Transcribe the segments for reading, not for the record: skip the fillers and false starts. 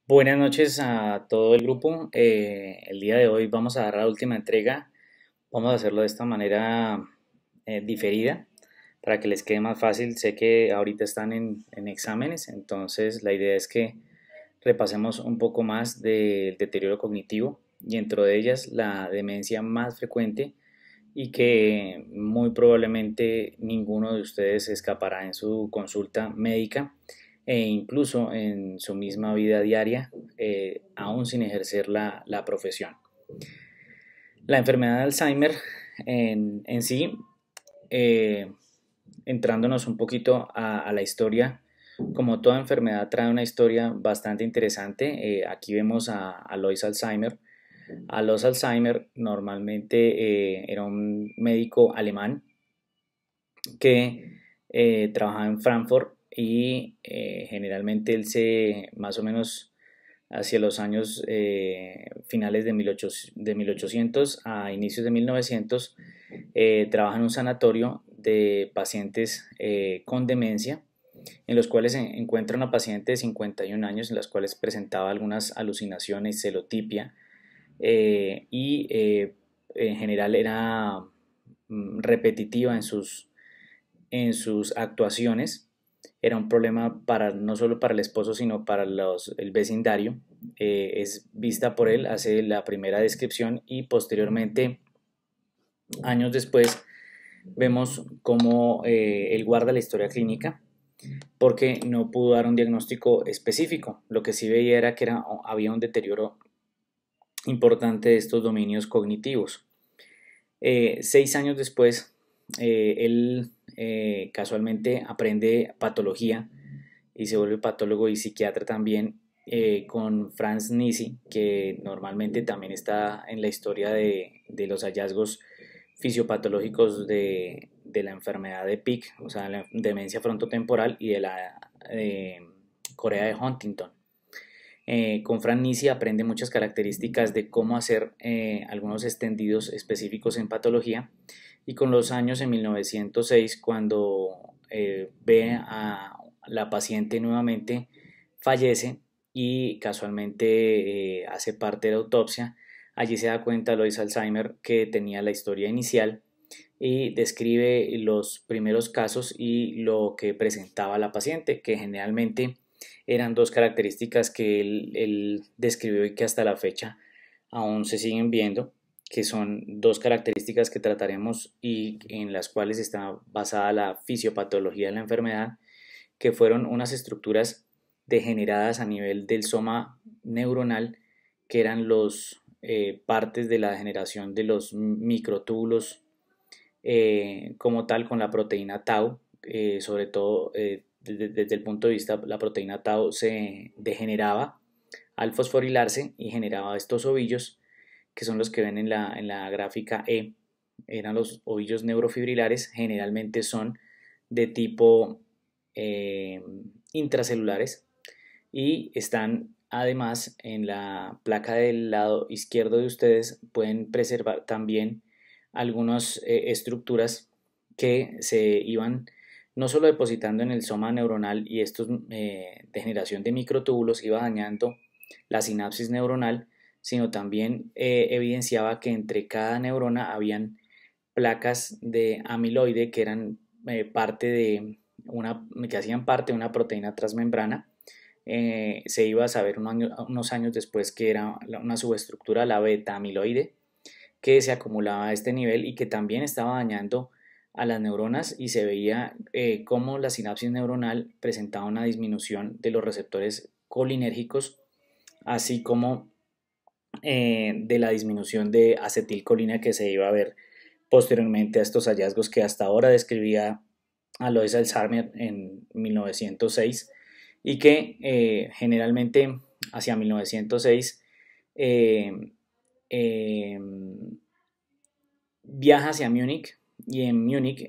Buenas noches a todo el grupo. El día de hoy vamos a dar la última entrega. Vamos a hacerlo de esta manera diferida para que les quede más fácil. Sé que ahorita están en exámenes, entonces la idea es que repasemos un poco más del deterioro cognitivo y dentro de ellas la demencia más frecuente y que muy probablemente ninguno de ustedes escapará en su consulta médica e incluso en su misma vida diaria, aún sin ejercer la profesión. La enfermedad de Alzheimer en sí, eh, entrándonos un poquito a la historia, como toda enfermedad trae una historia bastante interesante. Aquí vemos a Alois Alzheimer. Alois Alzheimer normalmente era un médico alemán que trabajaba en Frankfurt y generalmente él se, más o menos hacia los años finales de 1800 a inicios de 1900, trabaja en un sanatorio de pacientes con demencia, en los cuales se encuentra una paciente de 51 años en las cuales presentaba algunas alucinaciones, celotipia, y en general era repetitiva en sus actuaciones. Era un problema para, no solo para el esposo, sino para el vecindario. Es vista por él, hace la primera descripción y posteriormente, años después, vemos cómo él guarda la historia clínica porque no pudo dar un diagnóstico específico. Lo que sí veía era que había un deterioro importante de estos dominios cognitivos. 6 años después, él casualmente aprende patología y se vuelve patólogo y psiquiatra también, con Franz Nisi, que normalmente también está en la historia de los hallazgos fisiopatológicos de la enfermedad de Pick, o sea, la demencia frontotemporal y de la Corea de Huntington. Con Fran Nisi aprende muchas características de cómo hacer algunos extendidos específicos en patología y con los años, en 1906, cuando ve a la paciente nuevamente, fallece y casualmente hace parte de la autopsia. Allí se da cuenta Lois Alzheimer que tenía la historia inicial y describe los primeros casos y lo que presentaba la paciente, que generalmente eran dos características que él describió y que hasta la fecha aún se siguen viendo, que son dos características que trataremos y en las cuales está basada la fisiopatología de la enfermedad, que fueron unas estructuras degeneradas a nivel del soma neuronal, que eran los partes de la degeneración de los microtúbulos, como tal, con la proteína tau, sobre todo desde el punto de vista, la proteína tau se degeneraba al fosforilarse y generaba estos ovillos, que son los que ven en la gráfica E. Eran los ovillos neurofibrilares, generalmente son de tipo eh, intracelulares y están además en la placa del lado izquierdo de ustedes. Pueden preservar también algunas estructuras que se iban no solo depositando en el soma neuronal, y estos de generación de microtúbulos iba dañando la sinapsis neuronal, sino también evidenciaba que entre cada neurona habían placas de amiloide que eran parte de que hacían parte de una proteína transmembrana. Se iba a saber unos años después que era una subestructura, la beta amiloide, que se acumulaba a este nivel y que también estaba dañando a las neuronas, y se veía cómo la sinapsis neuronal presentaba una disminución de los receptores colinérgicos, así como de la disminución de acetilcolina que se iba a ver posteriormente a estos hallazgos que hasta ahora describía Alois Alzheimer en 1906 y que generalmente hacia 1906 eh, eh, viaja hacia Múnich, y en Múnich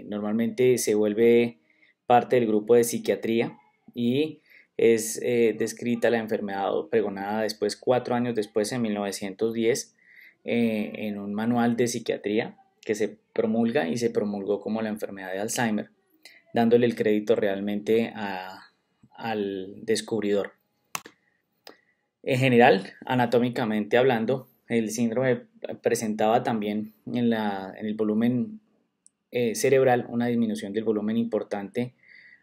normalmente se vuelve parte del grupo de psiquiatría y es descrita la enfermedad pregonada después, 4 años después, en 1910, en un manual de psiquiatría que se promulga y se promulgó como la enfermedad de Alzheimer, dándole el crédito realmente al descubridor. En general, anatómicamente hablando, el síndrome presentaba también en el volumen cerebral una disminución del volumen importante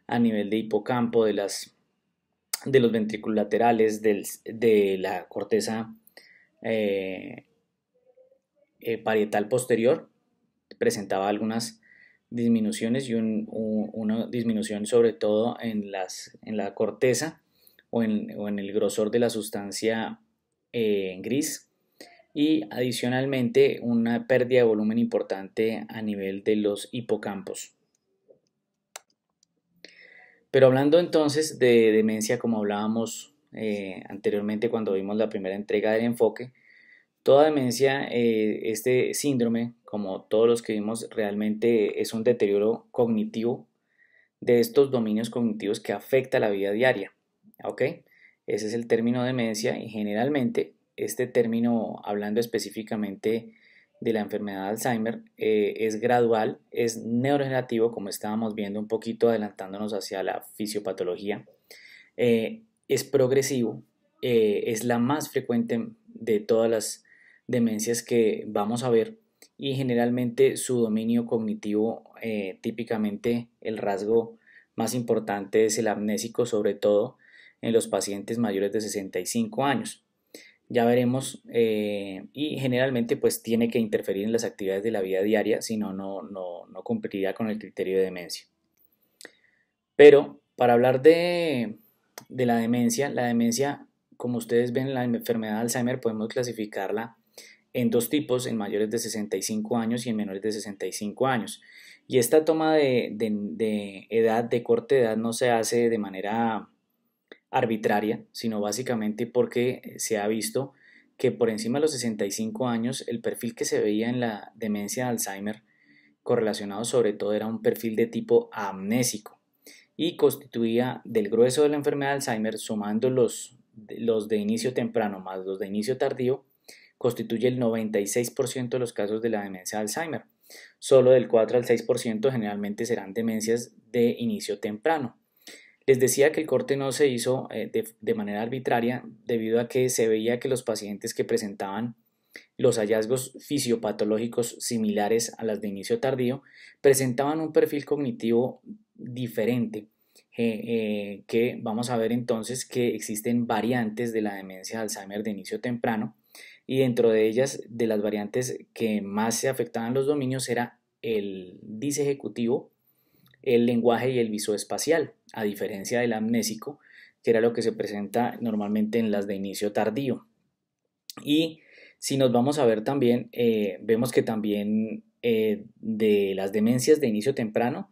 a nivel de hipocampo, de los ventrículos laterales, de la corteza eh, parietal posterior. Presentaba algunas disminuciones y una disminución sobre todo en la corteza o en el grosor de la sustancia gris, y adicionalmente una pérdida de volumen importante a nivel de los hipocampos. Pero hablando entonces de demencia, como hablábamos anteriormente cuando vimos la primera entrega del enfoque, toda demencia, este síndrome, como todos los que vimos, realmente es un deterioro cognitivo de estos dominios cognitivos que afecta la vida diaria. ¿Ok? Ese es el término demencia, y generalmente este término, hablando específicamente de la enfermedad de Alzheimer, es gradual, es neurodegenerativo, como estábamos viendo un poquito adelantándonos hacia la fisiopatología, es progresivo, es la más frecuente de todas las demencias que vamos a ver, y generalmente su dominio cognitivo, típicamente el rasgo más importante es el amnésico, sobre todo en los pacientes mayores de 65 años. Ya veremos, y generalmente pues tiene que interferir en las actividades de la vida diaria, si no, no cumpliría con el criterio de demencia. Pero para hablar de la demencia, como ustedes ven, la enfermedad de Alzheimer podemos clasificarla en dos tipos, en mayores de 65 años y en menores de 65 años. Y esta toma de edad, de corte de edad, no se hace de manera arbitraria, sino básicamente porque se ha visto que por encima de los 65 años el perfil que se veía en la demencia de Alzheimer correlacionado sobre todo era un perfil de tipo amnésico, y constituía del grueso de la enfermedad de Alzheimer, sumando los de inicio temprano más los de inicio tardío, constituye el 96% de los casos de la demencia de Alzheimer. Solo del 4 al 6% generalmente serán demencias de inicio temprano. Les decía que el corte no se hizo de manera arbitraria, debido a que se veía que los pacientes que presentaban los hallazgos fisiopatológicos similares a las de inicio tardío presentaban un perfil cognitivo diferente, que vamos a ver entonces que existen variantes de la demencia de Alzheimer de inicio temprano, y dentro de ellas, de las variantes que más se afectaban los dominios, era el disejecutivo, el lenguaje y el visoespacial, a diferencia del amnésico, que era lo que se presenta normalmente en las de inicio tardío. Y si nos vamos a ver también, vemos que también de las demencias de inicio temprano,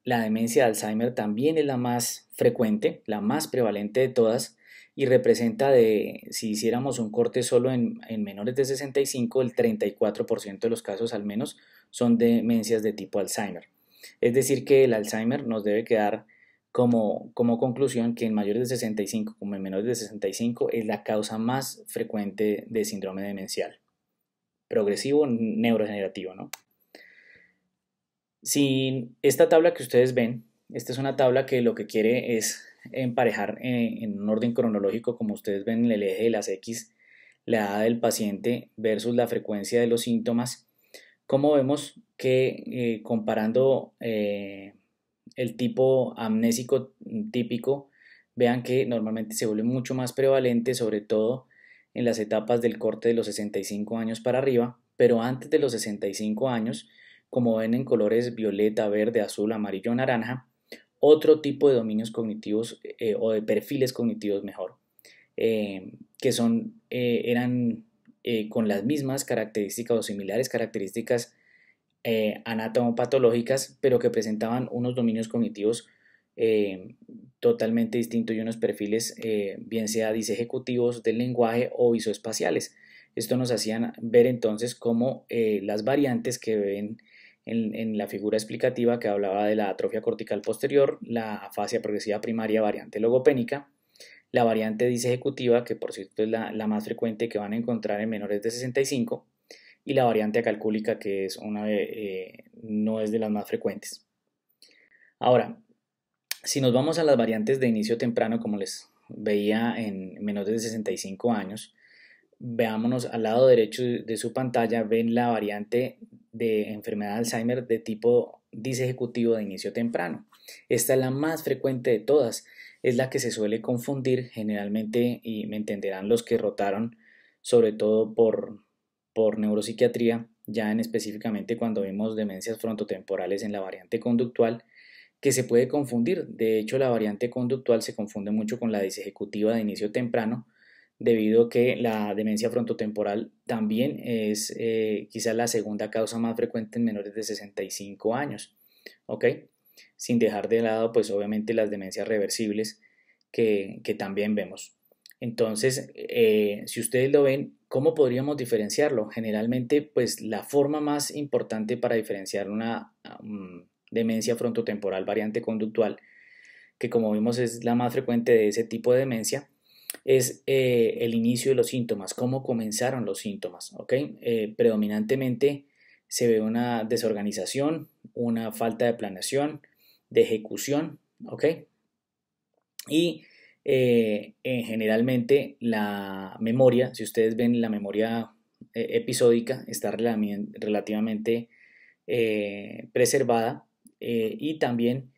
la demencia de Alzheimer también es la más frecuente, la más prevalente de todas, y representa, si hiciéramos un corte solo en menores de 65, el 34% de los casos al menos son demencias de tipo Alzheimer. Es decir, que el Alzheimer nos debe quedar como conclusión que en mayores de 65 como en menores de 65 es la causa más frecuente de síndrome demencial progresivo neurodegenerativo, ¿no? Si esta tabla que ustedes ven, esta es una tabla que lo que quiere es emparejar en un orden cronológico, como ustedes ven en el eje de las X, la edad del paciente versus la frecuencia de los síntomas. Como vemos que comparando el tipo amnésico típico, vean que normalmente se vuelve mucho más prevalente, sobre todo en las etapas del corte de los 65 años para arriba, pero antes de los 65 años, como ven en colores violeta, verde, azul, amarillo, naranja, otro tipo de dominios cognitivos, o de perfiles cognitivos mejor, que eran con las mismas características o similares características anatomopatológicas, pero que presentaban unos dominios cognitivos eh, totalmente distintos, y unos perfiles, bien sea disejecutivos del lenguaje o visoespaciales. Esto nos hacían ver entonces cómo las variantes que ven en la figura explicativa, que hablaba de la atrofia cortical posterior, la afasia progresiva primaria, variante logopénica, la variante disejecutiva, que por cierto es la más frecuente que van a encontrar en menores de 65, y la variante acalcúlica, que es no es de las más frecuentes. Ahora, si nos vamos a las variantes de inicio temprano, como les veía en menores de 65 años, veámonos al lado derecho de su pantalla, ven la variante de enfermedad de Alzheimer de tipo disejecutivo de inicio temprano. Esta es la más frecuente de todas, es la que se suele confundir generalmente, y me entenderán los que rotaron, sobre todo por neuropsiquiatría, ya en específicamente cuando vimos demencias frontotemporales en la variante conductual, que se puede confundir. De hecho, la variante conductual se confunde mucho con la disejecutiva de inicio temprano, debido a que la demencia frontotemporal también es quizás la segunda causa más frecuente en menores de 65 años, ¿ok? Sin dejar de lado, pues obviamente las demencias reversibles que también vemos. Entonces, si ustedes lo ven, ¿cómo podríamos diferenciarlo? Generalmente, pues la forma más importante para diferenciar una demencia frontotemporal variante conductual, que como vimos es la más frecuente de ese tipo de demencia, es el inicio de los síntomas, cómo comenzaron los síntomas, ¿ok? Predominantemente se ve una desorganización, una falta de planeación, de ejecución, ¿ok? Y generalmente la memoria, si ustedes ven la memoria episódica, está relativamente preservada, y también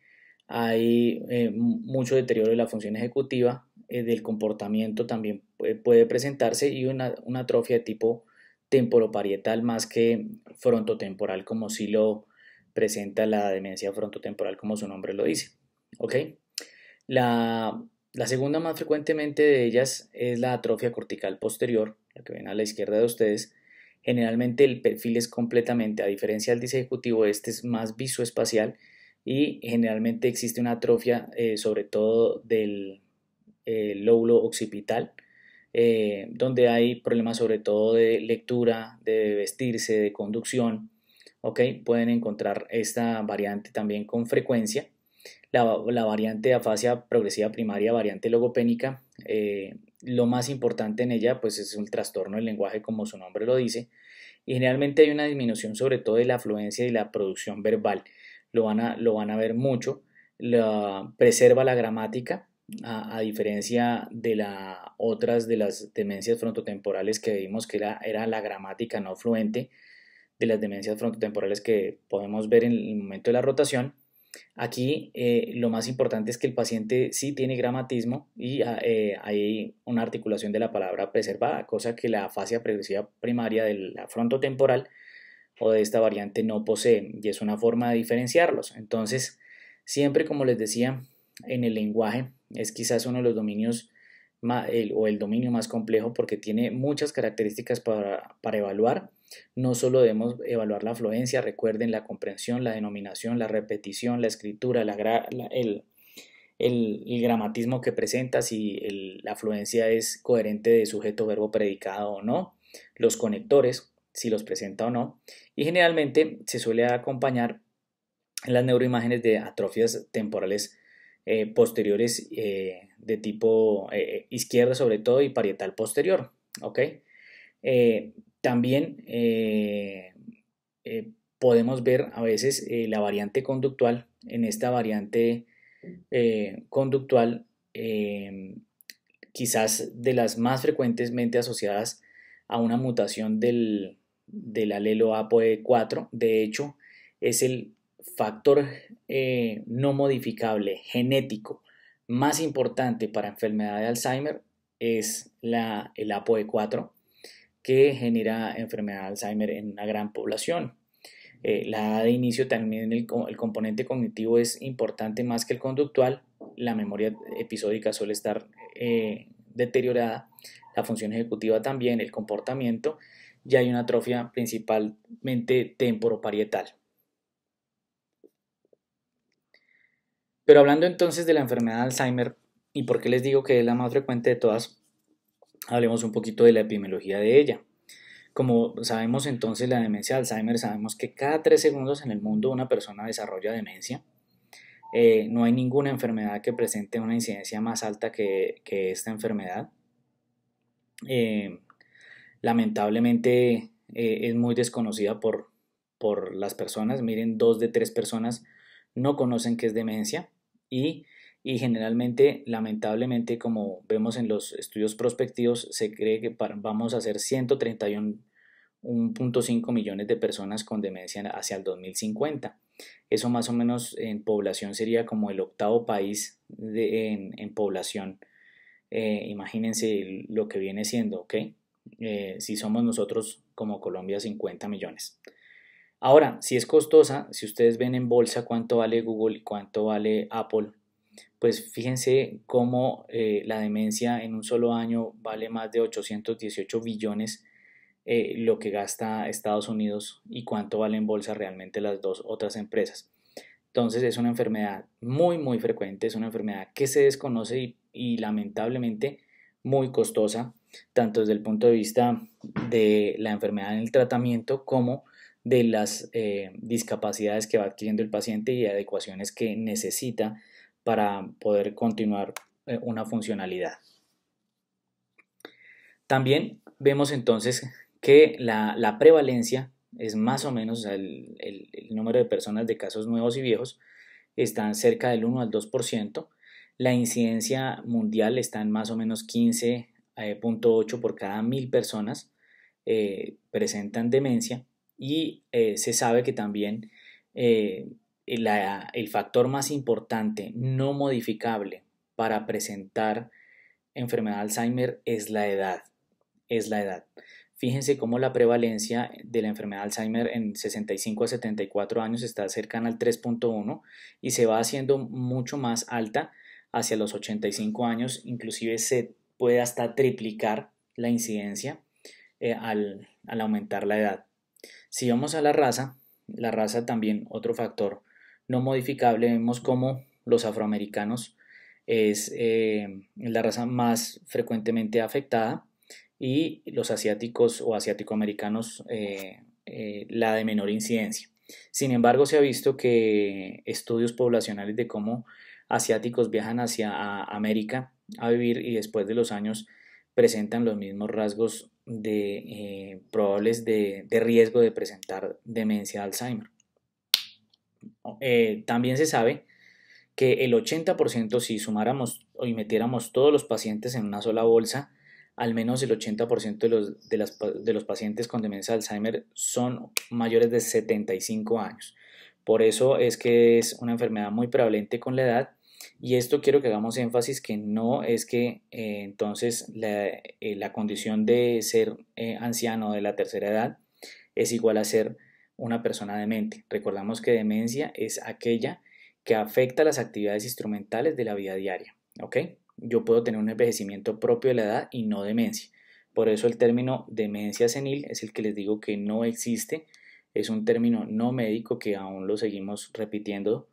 hay mucho deterioro de la función ejecutiva, del comportamiento también puede presentarse, y una atrofia de tipo temporoparietal más que frontotemporal, como si lo presenta la demencia frontotemporal, como su nombre lo dice. ¿Ok? La segunda más frecuentemente de ellas es la atrofia cortical posterior, la que ven a la izquierda de ustedes. Generalmente el perfil es completamente, a diferencia del disejecutivo, este es más visoespacial, y generalmente existe una atrofia sobre todo del lóbulo occipital, donde hay problemas sobre todo de lectura, de vestirse, de conducción. ¿Ok? Pueden encontrar esta variante también con frecuencia. La variante de afasia progresiva primaria, variante logopénica, lo más importante en ella pues es un trastorno del lenguaje, como su nombre lo dice, y generalmente hay una disminución sobre todo de la afluencia y la producción verbal. Lo van a ver mucho. Preserva la gramática, a diferencia de otras de las demencias frontotemporales que vimos que era la gramática no fluente, de las demencias frontotemporales que podemos ver en el momento de la rotación. Aquí lo más importante es que el paciente sí tiene gramatismo, y hay una articulación de la palabra preservada, cosa que la afasia progresiva primaria de la frontotemporal o de esta variante no posee, y es una forma de diferenciarlos. Entonces, siempre, como les decía, en el lenguaje es quizás uno de los dominios o el dominio más complejo, porque tiene muchas características para evaluar. No solo debemos evaluar la afluencia, recuerden la comprensión, la denominación, la repetición, la escritura, el gramatismo que presenta, si la afluencia es coherente de sujeto, verbo, predicado o no, los conectores, si los presenta o no, y generalmente se suele acompañar en las neuroimágenes de atrofias temporales posteriores, de tipo izquierda sobre todo, y parietal posterior, ¿ok? Eh, También podemos ver a veces la variante conductual. En esta variante conductual, quizás de las más frecuentemente asociadas a una mutación del alelo ApoE4. De hecho, es el factor no modificable genético más importante para enfermedad de Alzheimer, es el ApoE4, que genera enfermedad de Alzheimer en una gran población. La edad de inicio también, el componente cognitivo es importante más que el conductual. La memoria episódica suele estar deteriorada, la función ejecutiva también, el comportamiento, y hay una atrofia principalmente temporoparietal. Pero hablando entonces de la enfermedad de Alzheimer, y por qué les digo que es la más frecuente de todas, hablemos un poquito de la epidemiología de ella. Como sabemos entonces, la demencia de Alzheimer, sabemos que cada 3 segundos en el mundo una persona desarrolla demencia. No hay ninguna enfermedad que presente una incidencia más alta que esta enfermedad. Eh, Lamentablemente es muy desconocida por las personas. Miren, 2 de 3 personas no conocen qué es demencia, y y generalmente, lamentablemente, como vemos en los estudios prospectivos, se cree que vamos a ser 131,5 millones de personas con demencia hacia el 2050. Eso más o menos en población sería como el octavo país en población. Imagínense lo que viene siendo, ¿ok? Si somos nosotros como Colombia 50 millones. Ahora, si es costosa, si ustedes ven en bolsa cuánto vale Google y cuánto vale Apple, pues fíjense cómo la demencia en un solo año vale más de 818 billones, lo que gasta Estados Unidos, y cuánto vale en bolsa realmente las dos otras empresas. Entonces es una enfermedad muy muy frecuente, es una enfermedad que se desconoce y lamentablemente muy costosa, tanto desde el punto de vista de la enfermedad en el tratamiento como de las discapacidades que va adquiriendo el paciente y adecuaciones que necesita para poder continuar una funcionalidad. También vemos entonces que la prevalencia es más o menos, o sea, el número de personas de casos nuevos y viejos están cerca del 1 al 2%. La incidencia mundial está en más o menos 15,8 por cada 1000 personas presentan demencia, y se sabe que también el factor más importante no modificable para presentar enfermedad de Alzheimer es la edad. Es la edad. Fíjense cómo la prevalencia de la enfermedad de Alzheimer en 65 a 74 años está cercana al 3,1 y se va haciendo mucho más alta hacia los 85 años, inclusive se puede hasta triplicar la incidencia al aumentar la edad. Si vamos a la raza también otro factor no modificable, vemos como los afroamericanos es la raza más frecuentemente afectada, y los asiáticos o asiático-americanos la de menor incidencia. Sin embargo, se ha visto que estudios poblacionales de cómo asiáticos viajan hacia América a vivir y después de los años presentan los mismos rasgos probables de riesgo de presentar demencia de Alzheimer. También se sabe que el 80%, si sumáramos y metiéramos todos los pacientes en una sola bolsa, al menos el 80% de los pacientes con demencia de Alzheimer son mayores de 75 años. Por eso es que es una enfermedad muy prevalente con la edad, y esto quiero que hagamos énfasis que no es que entonces la condición de ser anciano de la tercera edad es igual a ser una persona demente. Recordamos que demencia es aquella que afecta las actividades instrumentales de la vida diaria, ¿ok? Yo puedo tener un envejecimiento propio de la edad y no demencia. Por eso el término demencia senil es el que les digo que no existe, es un término no médico que aún lo seguimos repitiendo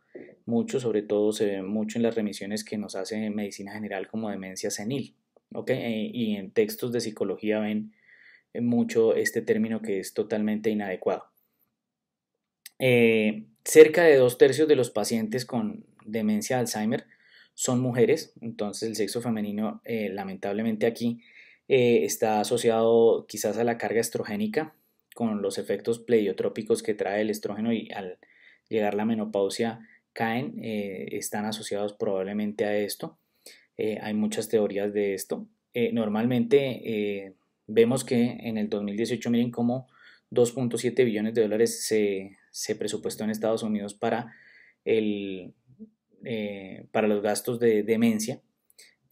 mucho, sobre todo se ve mucho en las remisiones que nos hace en medicina general como demencia senil, ¿ok? Y en textos de psicología ven mucho este término que es totalmente inadecuado. Cerca de 2/3 de los pacientes con demencia de Alzheimer son mujeres, entonces el sexo femenino lamentablemente aquí está asociado quizás a la carga estrogénica con los efectos pleiotrópicos que trae el estrógeno, y al llegar la menopausia caen, están asociados probablemente a esto. Hay muchas teorías de esto. Normalmente vemos que en el 2018, miren cómo 2,7 billones de dólares se presupuestó en Estados Unidos para los gastos de demencia,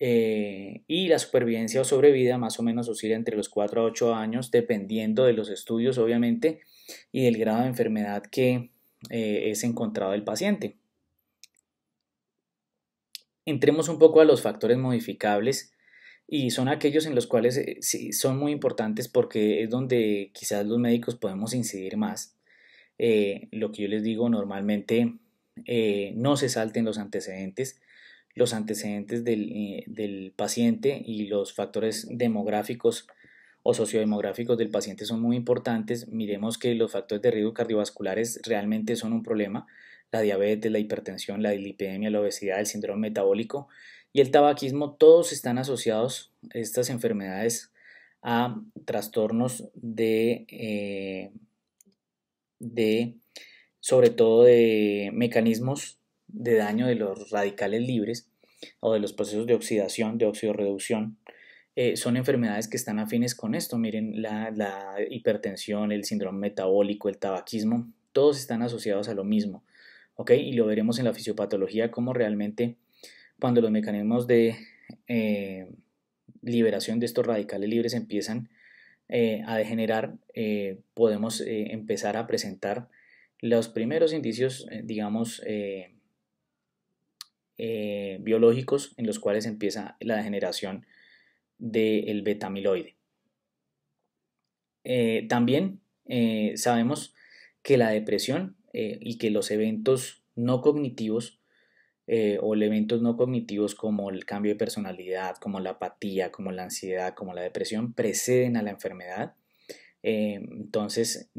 y la supervivencia o sobrevida más o menos oscila entre los 4 a 8 años, dependiendo de los estudios obviamente y del grado de enfermedad que es encontrado el paciente. Entremos un poco a los factores modificables, y son aquellos en los cuales sí, son muy importantes porque es donde quizás los médicos podemos incidir más. Lo que yo les digo normalmente, no se salten los antecedentes del paciente, y los factores demográficos o sociodemográficos del paciente son muy importantes. Miremos que los factores de riesgo cardiovasculares realmente son un problema: la diabetes, la hipertensión, la dislipidemia, la obesidad, el síndrome metabólico y el tabaquismo, todos están asociados, estas enfermedades, a trastornos de sobre todo de mecanismos de daño de los radicales libres, o de los procesos de oxidación, de oxidorreducción, son enfermedades que están afines con esto. Miren, la hipertensión, el síndrome metabólico, el tabaquismo, todos están asociados a lo mismo, ¿ok? Y lo veremos en la fisiopatología como realmente cuando los mecanismos de eh, liberación de estos radicales libres empiezan a degenerar, podemos empezar a presentar los primeros indicios, digamos, biológicos en los cuales empieza la degeneración del beta-amiloide. También sabemos que la depresión y que los eventos no cognitivos o eventos no cognitivos como el cambio de personalidad, como la apatía, como la ansiedad, como la depresión, preceden a la enfermedad. Entonces,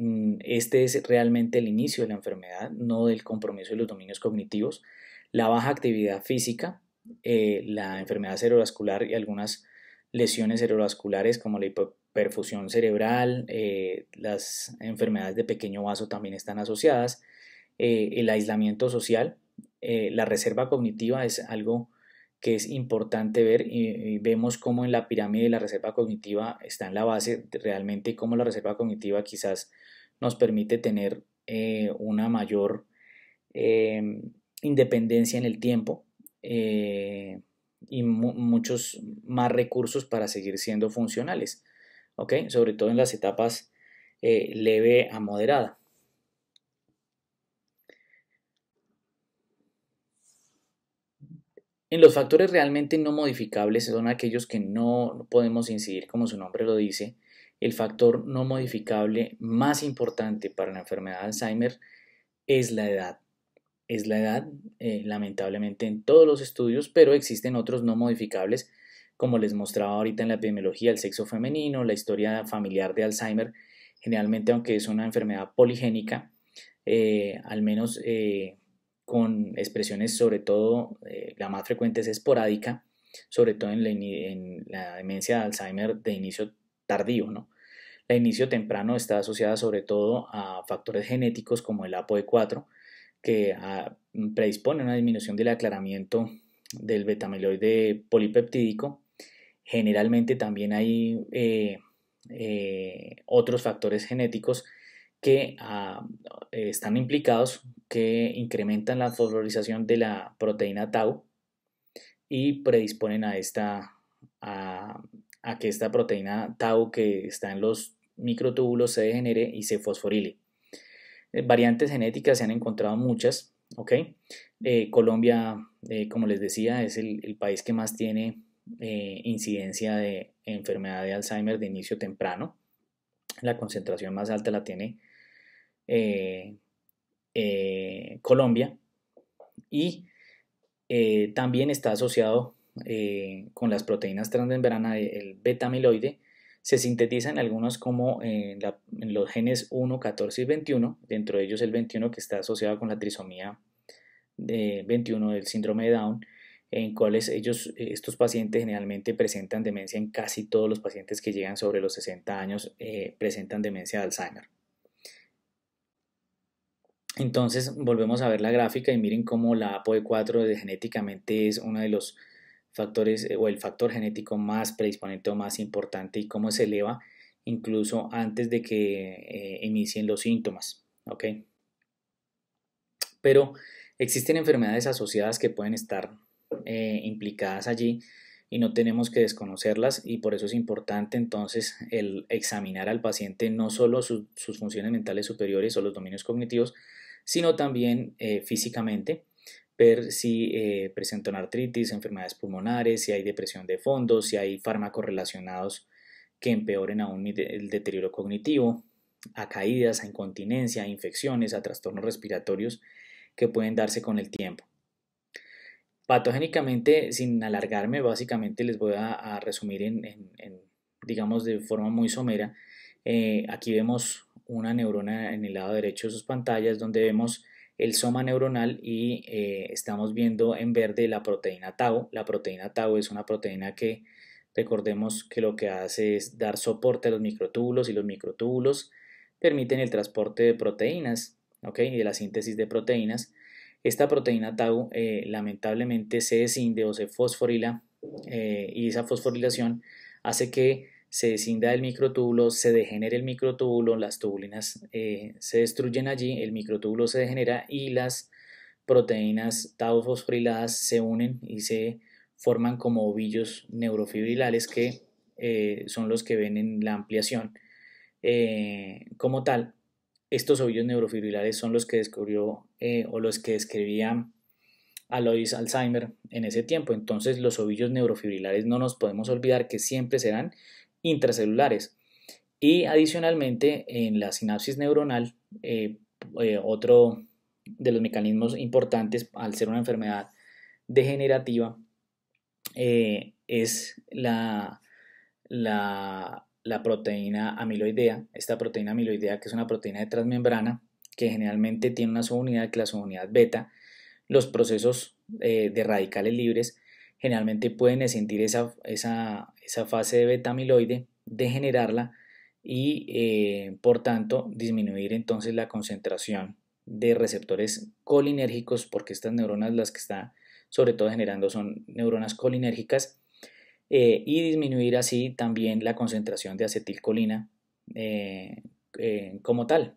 este es realmente el inicio de la enfermedad, no del compromiso de los dominios cognitivos. La baja actividad física, la enfermedad cerebrovascular y algunas lesiones cerebrovasculares como la hipoperfusión cerebral, las enfermedades de pequeño vaso también están asociadas, el aislamiento social, la reserva cognitiva es algo que es importante ver y vemos cómo en la pirámide de la reserva cognitiva está en la base realmente cómo la reserva cognitiva quizás nos permite tener una mayor eh, independencia en el tiempo y muchos más recursos para seguir siendo funcionales, ¿ok? Sobre todo en las etapas leve a moderada. En los factores realmente no modificables son aquellos que no podemos incidir, como su nombre lo dice. El factor no modificable más importante para la enfermedad de Alzheimer es la edad. Es la edad, lamentablemente en todos los estudios, pero existen otros no modificables, como les mostraba ahorita en la epidemiología, el sexo femenino, la historia familiar de Alzheimer. Generalmente, aunque es una enfermedad poligénica, al menos con expresiones sobre todo, la más frecuente es esporádica, sobre todo en la demencia de Alzheimer de inicio tardío, ¿no? La inicio temprano está asociada sobre todo a factores genéticos como el APOE4, que predispone a una disminución del aclaramiento del beta-amiloide polipeptídico. Generalmente también hay otros factores genéticos que están implicados, que incrementan la fosforización de la proteína tau y predisponen a, a que esta proteína tau que está en los microtúbulos se degenere y se fosforile. Variantes genéticas se han encontrado muchas, ¿ok? Colombia, como les decía, es el país que más tiene incidencia de enfermedad de Alzheimer de inicio temprano. La concentración más alta la tiene eh, Colombia y también está asociado con las proteínas transmembrana, el beta-amiloide, se sintetizan algunos como en los genes 1, 14 y 21, dentro de ellos el 21 que está asociado con la trisomía de 21 del síndrome de Down, en cuales estos pacientes generalmente presentan demencia. En casi todos los pacientes que llegan sobre los 60 años presentan demencia de Alzheimer. Entonces volvemos a ver la gráfica y miren cómo la APOE4 genéticamente es uno de los factores o el factor genético más predisponente o más importante y cómo se eleva incluso antes de que inicien los síntomas, ¿ok? Pero existen enfermedades asociadas que pueden estar implicadas allí y no tenemos que desconocerlas y por eso es importante entonces el examinar al paciente no solo sus funciones mentales superiores o los dominios cognitivos, sino también físicamente, ver si presentan artritis, enfermedades pulmonares, si hay depresión de fondo, si hay fármacos relacionados que empeoren aún el deterioro cognitivo, a caídas, a incontinencia, a infecciones, a trastornos respiratorios que pueden darse con el tiempo. Patogénicamente, sin alargarme, básicamente les voy a resumir digamos, de forma muy somera. Aquí vemos una neurona en el lado derecho de sus pantallas donde vemos el soma neuronal y estamos viendo en verde la proteína tau. La proteína tau es una proteína que recordemos que lo que hace es dar soporte a los microtúbulos y los microtúbulos permiten el transporte de proteínas, ¿ok? Y de la síntesis de proteínas. Esta proteína tau lamentablemente se descinde o se fosforila y esa fosforilación hace que se descinda del microtúbulo, se degenere el microtúbulo, las tubulinas se destruyen allí, el microtúbulo se degenera y las proteínas tau fosforiladas se unen y se forman como ovillos neurofibrilares que son los que ven en la ampliación. Como tal, estos ovillos neurofibrilares son los que descubrió o los que describía Alois Alzheimer en ese tiempo. Entonces los ovillos neurofibrilares no nos podemos olvidar que siempre serán intracelulares. Y adicionalmente en la sinapsis neuronal, otro de los mecanismos importantes al ser una enfermedad degenerativa es la proteína amiloidea. Esta proteína amiloidea, que es una proteína de transmembrana, que generalmente tiene una subunidad, que es la subunidad beta. Los procesos de radicales libres generalmente pueden sentir esa fase de beta amiloide, degenerarla y por tanto disminuir entonces la concentración de receptores colinérgicos, porque estas neuronas las que está sobre todo generando son neuronas colinérgicas, y disminuir así también la concentración de acetilcolina como tal.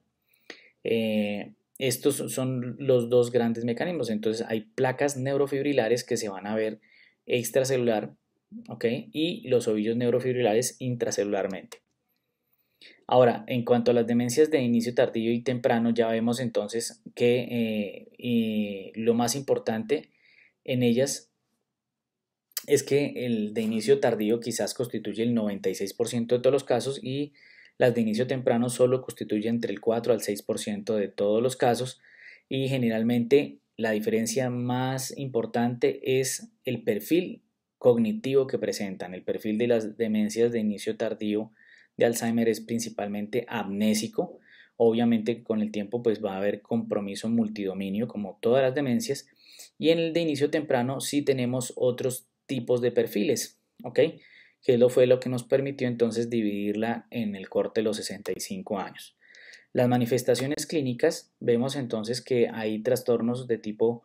Estos son los dos grandes mecanismos. Entonces hay placas neurofibrilares que se van a ver extracelular, ¿ok? Y los ovillos neurofibrilares intracelularmente. Ahora, en cuanto a las demencias de inicio tardío y temprano, ya vemos entonces que lo más importante en ellas es que el de inicio tardío quizás constituye el 96% de todos los casos y las de inicio temprano solo constituyen entre el 4 al 6% de todos los casos, y generalmente la diferencia más importante es el perfil cognitivo que presentan. El perfil de las demencias de inicio tardío de Alzheimer es principalmente amnésico. Obviamente con el tiempo pues va a haber compromiso multidominio como todas las demencias, y en el de inicio temprano sí tenemos otros tipos de perfiles, ¿ok? Que fue lo que nos permitió entonces dividirla en el corte de los 65 años. Las manifestaciones clínicas, vemos entonces que hay trastornos de tipo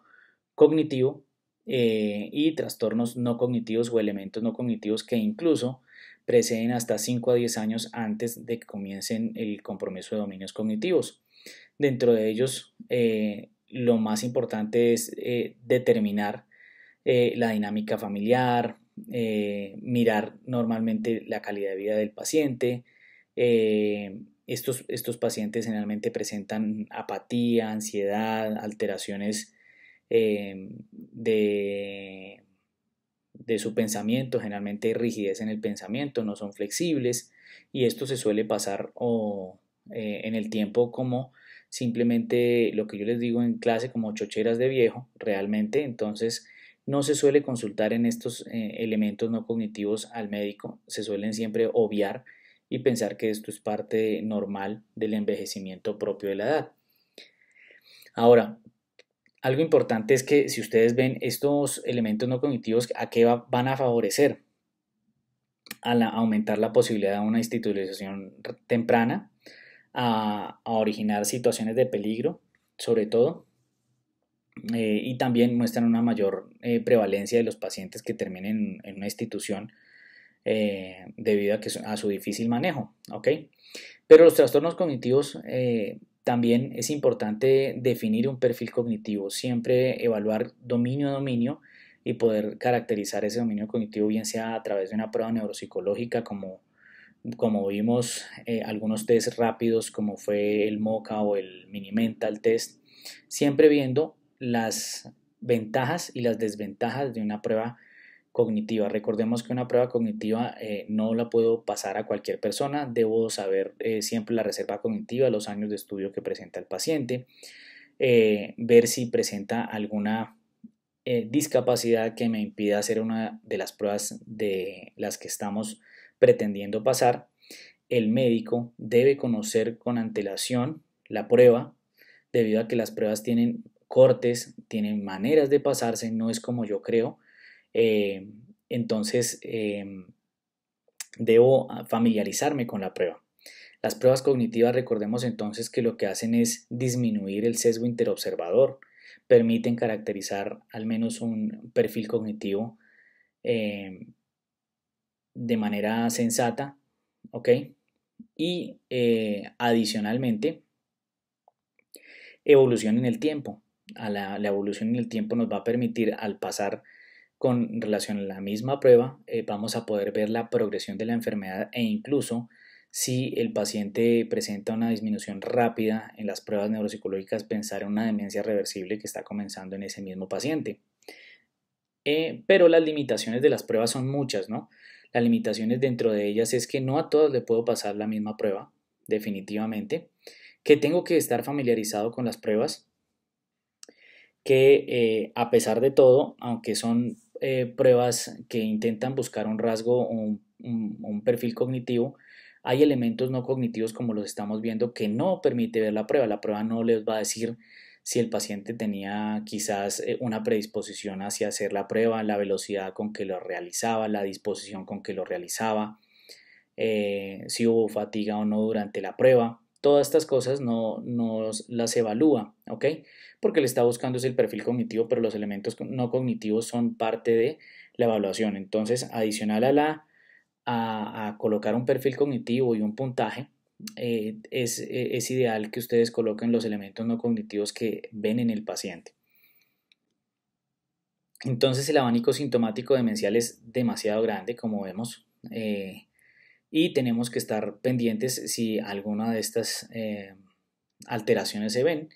cognitivo y trastornos no cognitivos o elementos no cognitivos que incluso preceden hasta 5 a 10 años antes de que comiencen el compromiso de dominios cognitivos. Dentro de ellos, lo más importante es determinar la dinámica familiar, mirar normalmente la calidad de vida del paciente. Estos pacientes generalmente presentan apatía, ansiedad, alteraciones de su pensamiento, generalmente rigidez en el pensamiento, no son flexibles, y esto se suele pasar en el tiempo como simplemente lo que yo les digo en clase como chocheras de viejo realmente. Entonces no se suele consultar en estos elementos no cognitivos al médico, se suelen siempre obviar y pensar que esto es parte normal del envejecimiento propio de la edad. Ahora, algo importante es que si ustedes ven estos elementos no cognitivos, ¿a qué van a favorecer? A aumentar la posibilidad de una institucionalización temprana, a originar situaciones de peligro, sobre todo, y también muestran una mayor prevalencia de los pacientes que terminen en una institución debido a su difícil manejo, ¿ok? Pero los trastornos cognitivos también es importante definir un perfil cognitivo, siempre evaluar dominio a dominio y poder caracterizar ese dominio cognitivo, bien sea a través de una prueba neuropsicológica como vimos algunos test rápidos como fue el MoCA o el Mini Mental Test, siempre viendo las ventajas y las desventajas de una prueba cognitiva. Recordemos que una prueba cognitiva no la puedo pasar a cualquier persona, debo saber siempre la reserva cognitiva, los años de estudio que presenta el paciente, ver si presenta alguna discapacidad que me impida hacer una de las pruebas de las que estamos pretendiendo pasar. El médico debe conocer con antelación la prueba, debido a que las pruebas tienen cortes, tienen maneras de pasarse, no es como yo creo. Entonces, debo familiarizarme con la prueba. Las pruebas cognitivas, recordemos entonces que lo que hacen es disminuir el sesgo interobservador, permiten caracterizar al menos un perfil cognitivo eh, de manera sensata, ¿ok? Y adicionalmente, evolución en el tiempo. La evolución en el tiempo nos va a permitir, al pasar con relación a la misma prueba, vamos a poder ver la progresión de la enfermedad e incluso si el paciente presenta una disminución rápida en las pruebas neuropsicológicas, pensar en una demencia reversible que está comenzando en ese mismo paciente. Pero las limitaciones de las pruebas son muchas, ¿no? Las limitaciones dentro de ellas es que no a todos le puedo pasar la misma prueba, definitivamente, que tengo que estar familiarizado con las pruebas, que a pesar de todo, aunque son pruebas que intentan buscar un rasgo o un perfil cognitivo, hay elementos no cognitivos como los estamos viendo que no permite ver la prueba. La prueba no les va a decir si el paciente tenía quizás una predisposición hacia hacer la prueba, la velocidad con que lo realizaba, la disposición con que lo realizaba, si hubo fatiga o no durante la prueba. Todas estas cosas no las evalúa, ¿ok? Porque le está buscando es el perfil cognitivo, pero los elementos no cognitivos son parte de la evaluación. Entonces, adicional a colocar un perfil cognitivo y un puntaje, es ideal que ustedes coloquen los elementos no cognitivos que ven en el paciente. Entonces, el abanico sintomático demencial es demasiado grande, como vemos, y tenemos que estar pendientes si alguna de estas alteraciones se ven.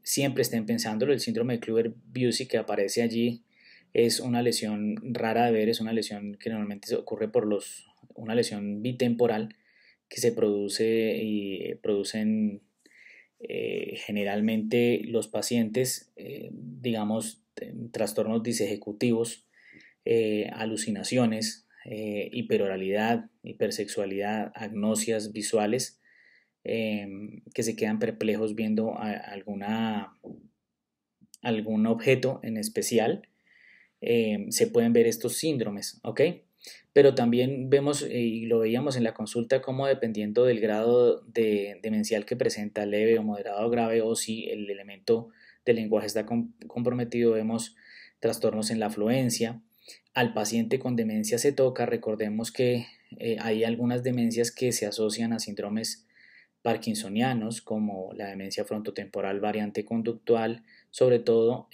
Siempre estén pensándolo, el síndrome de Kluver-Bucy que aparece allí es una lesión rara de ver, es una lesión que normalmente ocurre por una lesión bitemporal que se produce y producen generalmente los pacientes, digamos, trastornos disejecutivos, alucinaciones, hiperoralidad, hipersexualidad, agnosias visuales, que se quedan perplejos viendo algún objeto en especial. Se pueden ver estos síndromes, ¿ok? Pero también vemos, y lo veíamos en la consulta, como dependiendo del grado de demencial que presenta, leve o moderado o grave, o si el elemento del lenguaje está comprometido, vemos trastornos en la afluencia. Al paciente con demencia se toca, recordemos que hay algunas demencias que se asocian a síndromes parkinsonianos, como la demencia frontotemporal variante conductual, sobre todo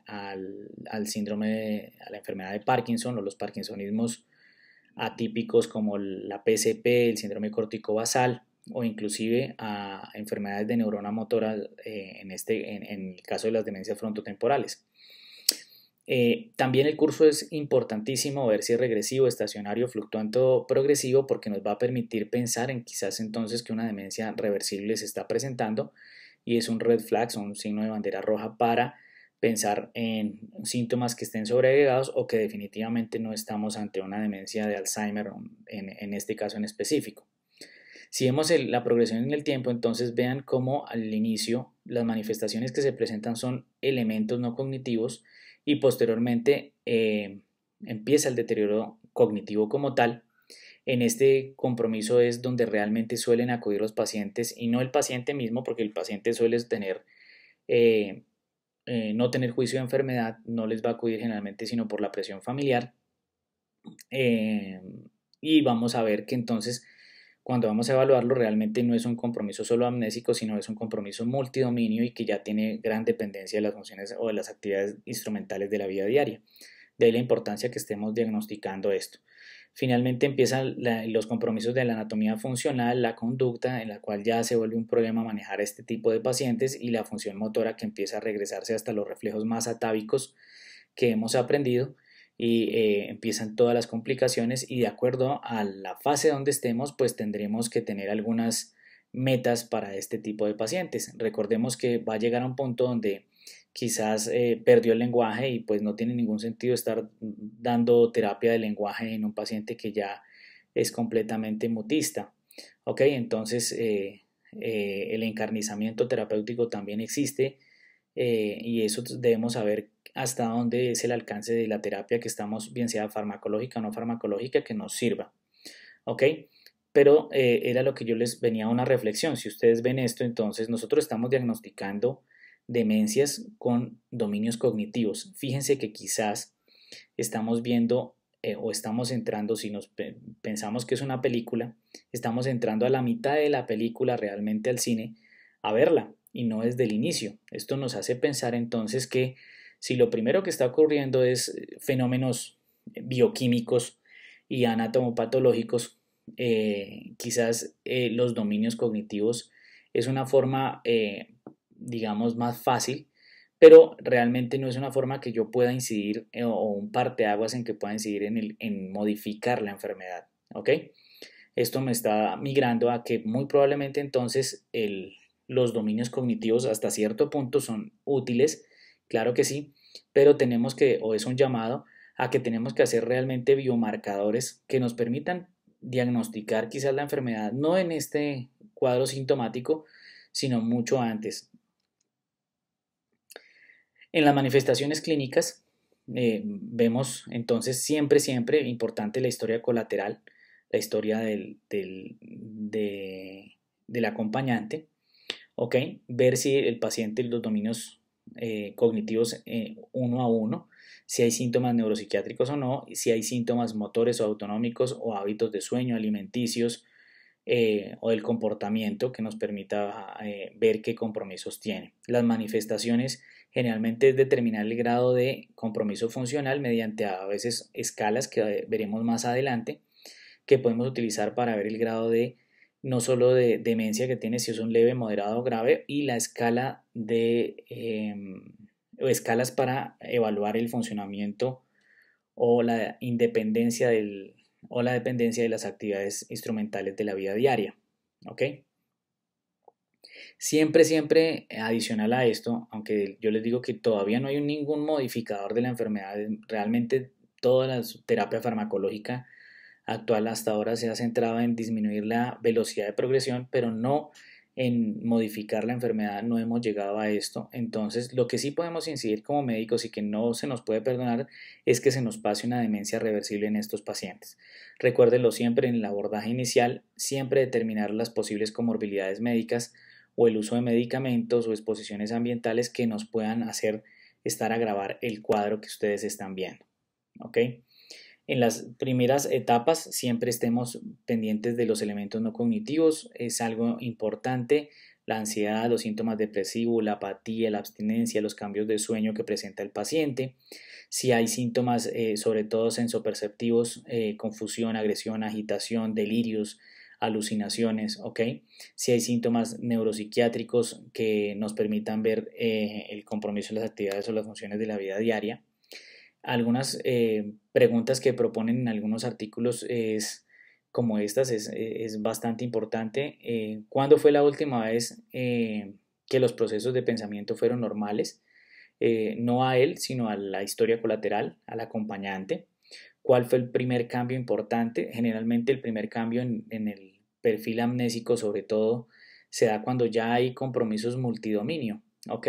al síndrome, a la enfermedad de Parkinson o los parkinsonismos atípicos como la PSP, el síndrome corticobasal o inclusive a enfermedades de neurona motora en el caso de las demencias frontotemporales. También el curso es importantísimo ver si es regresivo, estacionario, fluctuante o progresivo, porque nos va a permitir pensar en quizás entonces que una demencia reversible se está presentando y es un red flag, un signo de bandera roja para pensar en síntomas que estén sobreagregados o que definitivamente no estamos ante una demencia de Alzheimer en este caso en específico. Si vemos la progresión en el tiempo, entonces vean cómo al inicio las manifestaciones que se presentan son elementos no cognitivos y posteriormente empieza el deterioro cognitivo como tal. En este compromiso es donde realmente suelen acudir los pacientes y no el paciente mismo, porque el paciente suele tener, no tener juicio de enfermedad, no les va a acudir generalmente sino por la presión familiar. Y vamos a ver que entonces cuando vamos a evaluarlo realmente no es un compromiso solo amnésico, sino es un compromiso multidominio y que ya tiene gran dependencia de las funciones o de las actividades instrumentales de la vida diaria. De ahí la importancia que estemos diagnosticando esto. Finalmente empiezan los compromisos de la anatomía funcional, la conducta, en la cual ya se vuelve un problema manejar este tipo de pacientes, y la función motora, que empieza a regresarse hasta los reflejos más atávicos que hemos aprendido, y empiezan todas las complicaciones, y de acuerdo a la fase donde estemos pues tendremos que tener algunas metas para este tipo de pacientes. Recordemos que va a llegar a un punto donde quizás perdió el lenguaje y pues no tiene ningún sentido estar dando terapia de lenguaje en un paciente que ya es completamente mutista. Ok, entonces el encarnizamiento terapéutico también existe, y eso debemos saber hasta dónde es el alcance de la terapia que estamos, bien sea farmacológica o no farmacológica, que nos sirva. ¿Ok? Pero era lo que yo les venía a una reflexión. Si ustedes ven esto, entonces nosotros estamos diagnosticando demencias con dominios cognitivos. Fíjense que quizás estamos viendo o estamos entrando, si nos pensamos que es una película, estamos entrando a la mitad de la película realmente al cine a verla y no desde el inicio. Esto nos hace pensar entonces que si lo primero que está ocurriendo es fenómenos bioquímicos y anatomopatológicos, quizás los dominios cognitivos es una forma, digamos, más fácil, pero realmente no es una forma que yo pueda incidir o un parteaguas en que pueda incidir en modificar la enfermedad, ¿ok? Esto me está migrando a que muy probablemente entonces los dominios cognitivos hasta cierto punto son útiles, claro que sí, pero tenemos que, o es un llamado a que tenemos que hacer realmente biomarcadores que nos permitan diagnosticar quizás la enfermedad, no en este cuadro sintomático, sino mucho antes. En las manifestaciones clínicas vemos entonces siempre importante la historia colateral, la historia del acompañante, ¿ok? Ver si el paciente los dominios cognitivos uno a uno, si hay síntomas neuropsiquiátricos o no, si hay síntomas motores o autonómicos o hábitos de sueño, alimenticios o del comportamiento que nos permita ver qué compromisos tiene. Las manifestaciones generalmente es determinar el grado de compromiso funcional mediante a veces escalas que veremos más adelante que podemos utilizar para ver el grado de no solo de demencia que tiene, si es un leve, moderado o grave, y la escala de o escalas para evaluar el funcionamiento o la independencia o la dependencia de las actividades instrumentales de la vida diaria. ¿Ok? Siempre adicional a esto, aunque yo les digo que todavía no hay ningún modificador de la enfermedad, realmente toda la terapia farmacológica actual hasta ahora se ha centrado en disminuir la velocidad de progresión, pero no en modificar la enfermedad, no hemos llegado a esto. Entonces, lo que sí podemos incidir como médicos y que no se nos puede perdonar es que se nos pase una demencia reversible en estos pacientes. Recuérdenlo siempre en el abordaje inicial, siempre determinar las posibles comorbilidades médicas o el uso de medicamentos o exposiciones ambientales que nos puedan hacer estar a agravar el cuadro que ustedes están viendo. ¿Ok? En las primeras etapas siempre estemos pendientes de los elementos no cognitivos, es algo importante, la ansiedad, los síntomas depresivos, la apatía, la abstinencia, los cambios de sueño que presenta el paciente, si hay síntomas sobre todo sensoperceptivos, confusión, agresión, agitación, delirios, alucinaciones, ¿ok? Si hay síntomas neuropsiquiátricos que nos permitan ver el compromiso de las actividades o las funciones de la vida diaria. Algunas preguntas que proponen en algunos artículos es como estas, es bastante importante. ¿Cuándo fue la última vez que los procesos de pensamiento fueron normales? No a él, sino a la historia colateral, al acompañante. ¿Cuál fue el primer cambio importante? Generalmente el primer cambio en el perfil amnésico, sobre todo, se da cuando ya hay compromisos multidominio, ¿ok?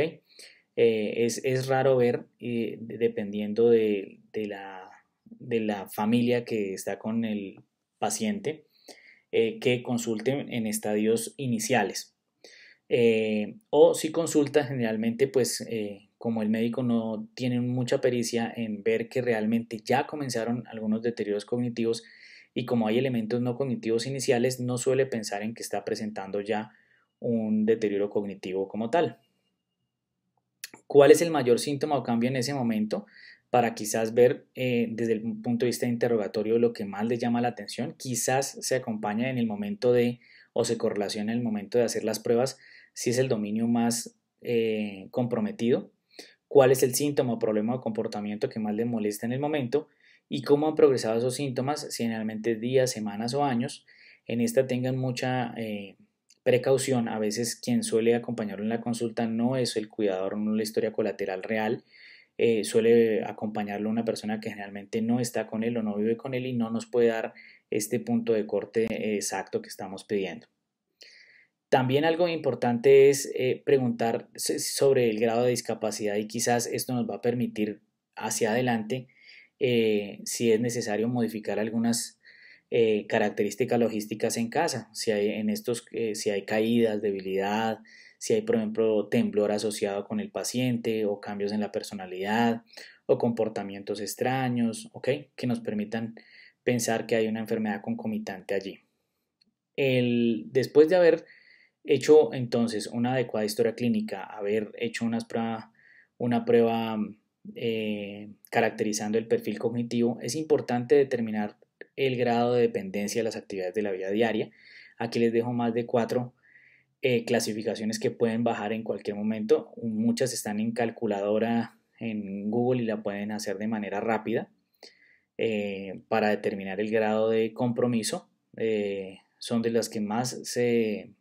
Es raro ver, dependiendo de la familia que está con el paciente, que consulten en estadios iniciales. O si consulta, generalmente, pues como el médico no tiene mucha pericia en ver que realmente ya comenzaron algunos deterioros cognitivos y como hay elementos no cognitivos iniciales, no suele pensar en que está presentando ya un deterioro cognitivo como tal. ¿Cuál es el mayor síntoma o cambio en ese momento? Para quizás ver desde el punto de vista interrogatorio lo que más le llama la atención. Quizás se acompaña en el momento de o se correlaciona en el momento de hacer las pruebas si es el dominio más comprometido. ¿Cuál es el síntoma o problema de comportamiento que más le molesta en el momento? Y cómo han progresado esos síntomas, si generalmente días, semanas o años. En esta tengan mucha precaución. A veces quien suele acompañarlo en la consulta no es el cuidador, no es la historia colateral real. Suele acompañarlo una persona que generalmente no está con él o no vive con él y no nos puede dar este punto de corte exacto que estamos pidiendo. También algo importante es preguntar sobre el grado de discapacidad y quizás esto nos va a permitir hacia adelante si es necesario modificar algunas características logísticas en casa, si hay, si hay caídas, debilidad, si hay, por ejemplo, temblor asociado con el paciente o cambios en la personalidad o comportamientos extraños, ¿ok? Que nos permitan pensar que hay una enfermedad concomitante allí. Después de haber hecho entonces una adecuada historia clínica, haber hecho una prueba caracterizando el perfil cognitivo, es importante determinar el grado de dependencia de las actividades de la vida diaria. Aquí les dejo más de 4 clasificaciones que pueden bajar en cualquier momento. Muchas están en calculadora en Google y la pueden hacer de manera rápida para determinar el grado de compromiso. Son de las que más se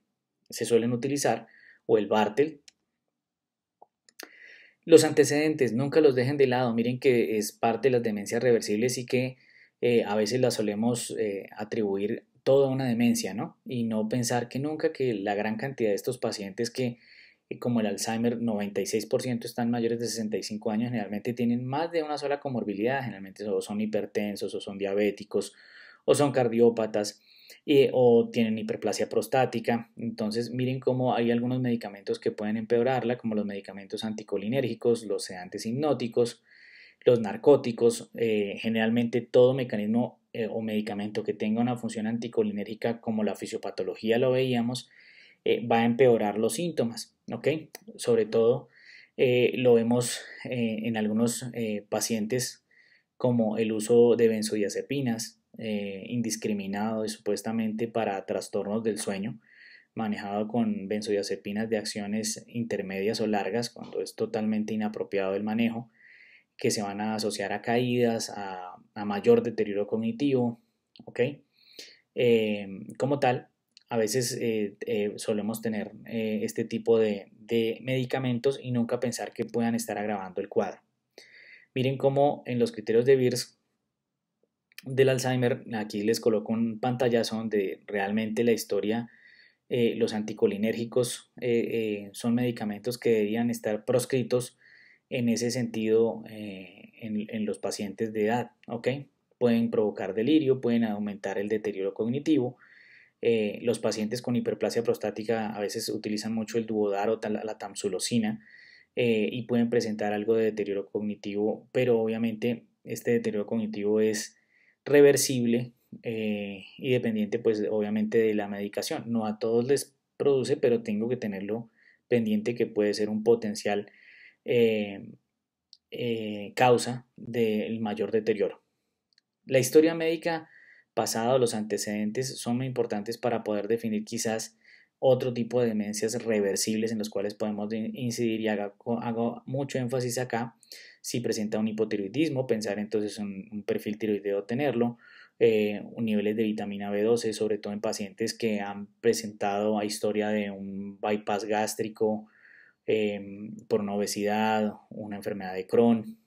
suelen utilizar, o el Bartel. Los antecedentes, nunca los dejen de lado, miren que es parte de las demencias reversibles y que a veces las solemos atribuir toda una demencia, ¿no? Y no pensar que nunca que la gran cantidad de estos pacientes que, como el Alzheimer, 96% están mayores de 65 años, generalmente tienen más de una sola comorbilidad, generalmente o son hipertensos, o son diabéticos, o son cardiópatas, o tienen hiperplasia prostática. Entonces miren cómo hay algunos medicamentos que pueden empeorarla, como los medicamentos anticolinérgicos, los sedantes hipnóticos, los narcóticos. Generalmente todo mecanismo o medicamento que tenga una función anticolinérgica, como la fisiopatología lo veíamos, va a empeorar los síntomas, ¿ok? Sobre todo lo vemos en algunos pacientes, como el uso de benzodiazepinas indiscriminado y supuestamente para trastornos del sueño, manejado con benzodiazepinas de acciones intermedias o largas, cuando es totalmente inapropiado el manejo, que se van a asociar a caídas, a mayor deterioro cognitivo, ¿ok? Como tal, a veces solemos tener este tipo de medicamentos y nunca pensar que puedan estar agravando el cuadro. Miren cómo en los criterios de Beers del Alzheimer, aquí les coloco un pantallazo donde realmente la historia, los anticolinérgicos son medicamentos que deberían estar proscritos en ese sentido en los pacientes de edad, ¿ok? Pueden provocar delirio, pueden aumentar el deterioro cognitivo. Los pacientes con hiperplasia prostática a veces utilizan mucho el Duodar o la tamsulosina y pueden presentar algo de deterioro cognitivo, pero obviamente este deterioro cognitivo es reversible y dependiente pues obviamente de la medicación. No a todos les produce, pero tengo que tenerlo pendiente, que puede ser un potencial eh, causa del mayor deterioro. La historia médica pasada o los antecedentes son muy importantes para poder definir quizás otro tipo de demencias reversibles en los cuales podemos incidir, y hago mucho énfasis acá. Si presenta un hipotiroidismo, pensar entonces en un perfil tiroideo, tenerlo, niveles de vitamina B12, sobre todo en pacientes que han presentado a historia de un bypass gástrico por una obesidad, una enfermedad de Crohn,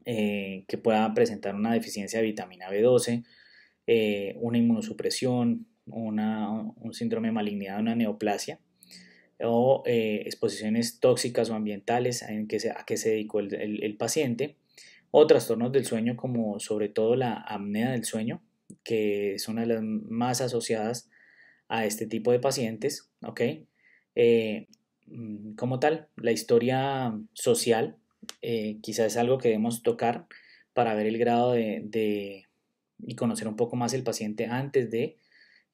que pueda presentar una deficiencia de vitamina B12, una inmunosupresión, un síndrome de malignidad, una neoplasia, o exposiciones tóxicas o ambientales a que se dedicó el paciente, o trastornos del sueño, como sobre todo la apnea del sueño, que es una de las más asociadas a este tipo de pacientes, ¿ok? Como tal, la historia social quizás es algo que debemos tocar para ver el grado y conocer un poco más el paciente antes de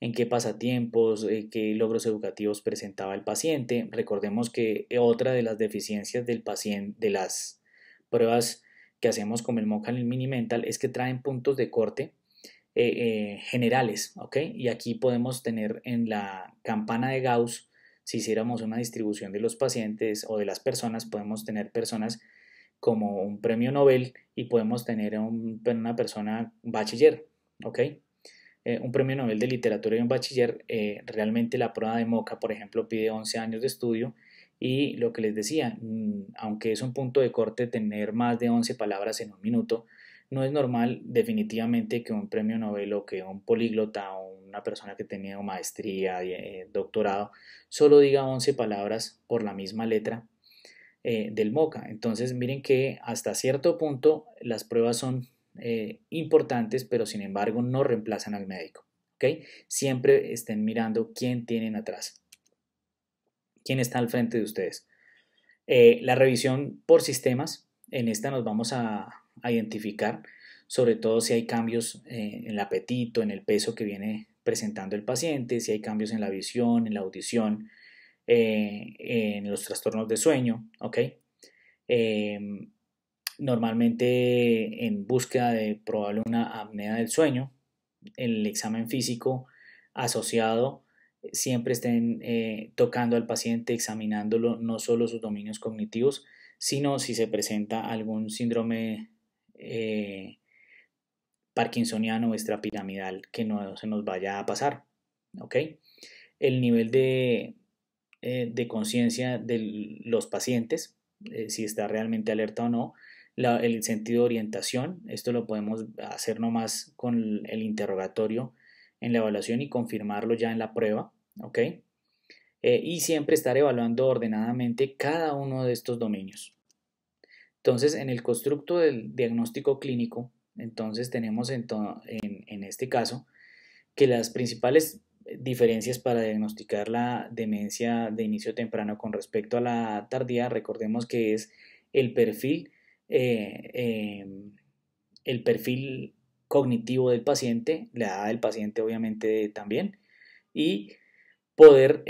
en qué pasatiempos, qué logros educativos presentaba el paciente. Recordemos que otra de las deficiencias del paciente, de las pruebas que hacemos como el MoCA y el Mini-Mental, es que traen puntos de corte generales, ¿ok? Y aquí podemos tener en la campana de Gauss, si hiciéramos una distribución de los pacientes o de las personas, podemos tener personas como un premio Nobel y podemos tener una persona bachiller, ¿ok? Un premio Nobel de literatura y un bachiller. Realmente la prueba de MoCA, por ejemplo, pide 11 años de estudio, y lo que les decía, aunque es un punto de corte tener más de 11 palabras en un minuto, no es normal definitivamente que un premio Nobel o que un políglota o una persona que tenía maestría, doctorado, solo diga 11 palabras por la misma letra del MoCA. Entonces miren que hasta cierto punto las pruebas son importantes, pero sin embargo no reemplazan al médico. ¿Ok? Siempre estén mirando quién tienen atrás. quién está al frente de ustedes. La revisión por sistemas, en esta nos vamos a identificar sobre todo si hay cambios en el apetito, en el peso que viene presentando el paciente, si hay cambios en la visión, en la audición, en los trastornos de sueño, ¿ok? Eh, Normalmente en búsqueda de probable una apnea del sueño, el examen físico asociado siempre estén tocando al paciente, examinándolo no solo sus dominios cognitivos, sino si se presenta algún síndrome parkinsoniano o extrapiramidal que no se nos vaya a pasar. ¿Ok? El nivel de conciencia de los pacientes, si está realmente alerta o no, el sentido de orientación, esto lo podemos hacer nomás con el interrogatorio en la evaluación y confirmarlo ya en la prueba, ¿ok? Y siempre estar evaluando ordenadamente cada uno de estos dominios. Entonces, en el constructo del diagnóstico clínico, entonces tenemos en este caso que las principales diferencias para diagnosticar la demencia de inicio temprano con respecto a la tardía, recordemos que es el perfil, eh, eh, el perfil cognitivo del paciente, la edad del paciente obviamente también, y poder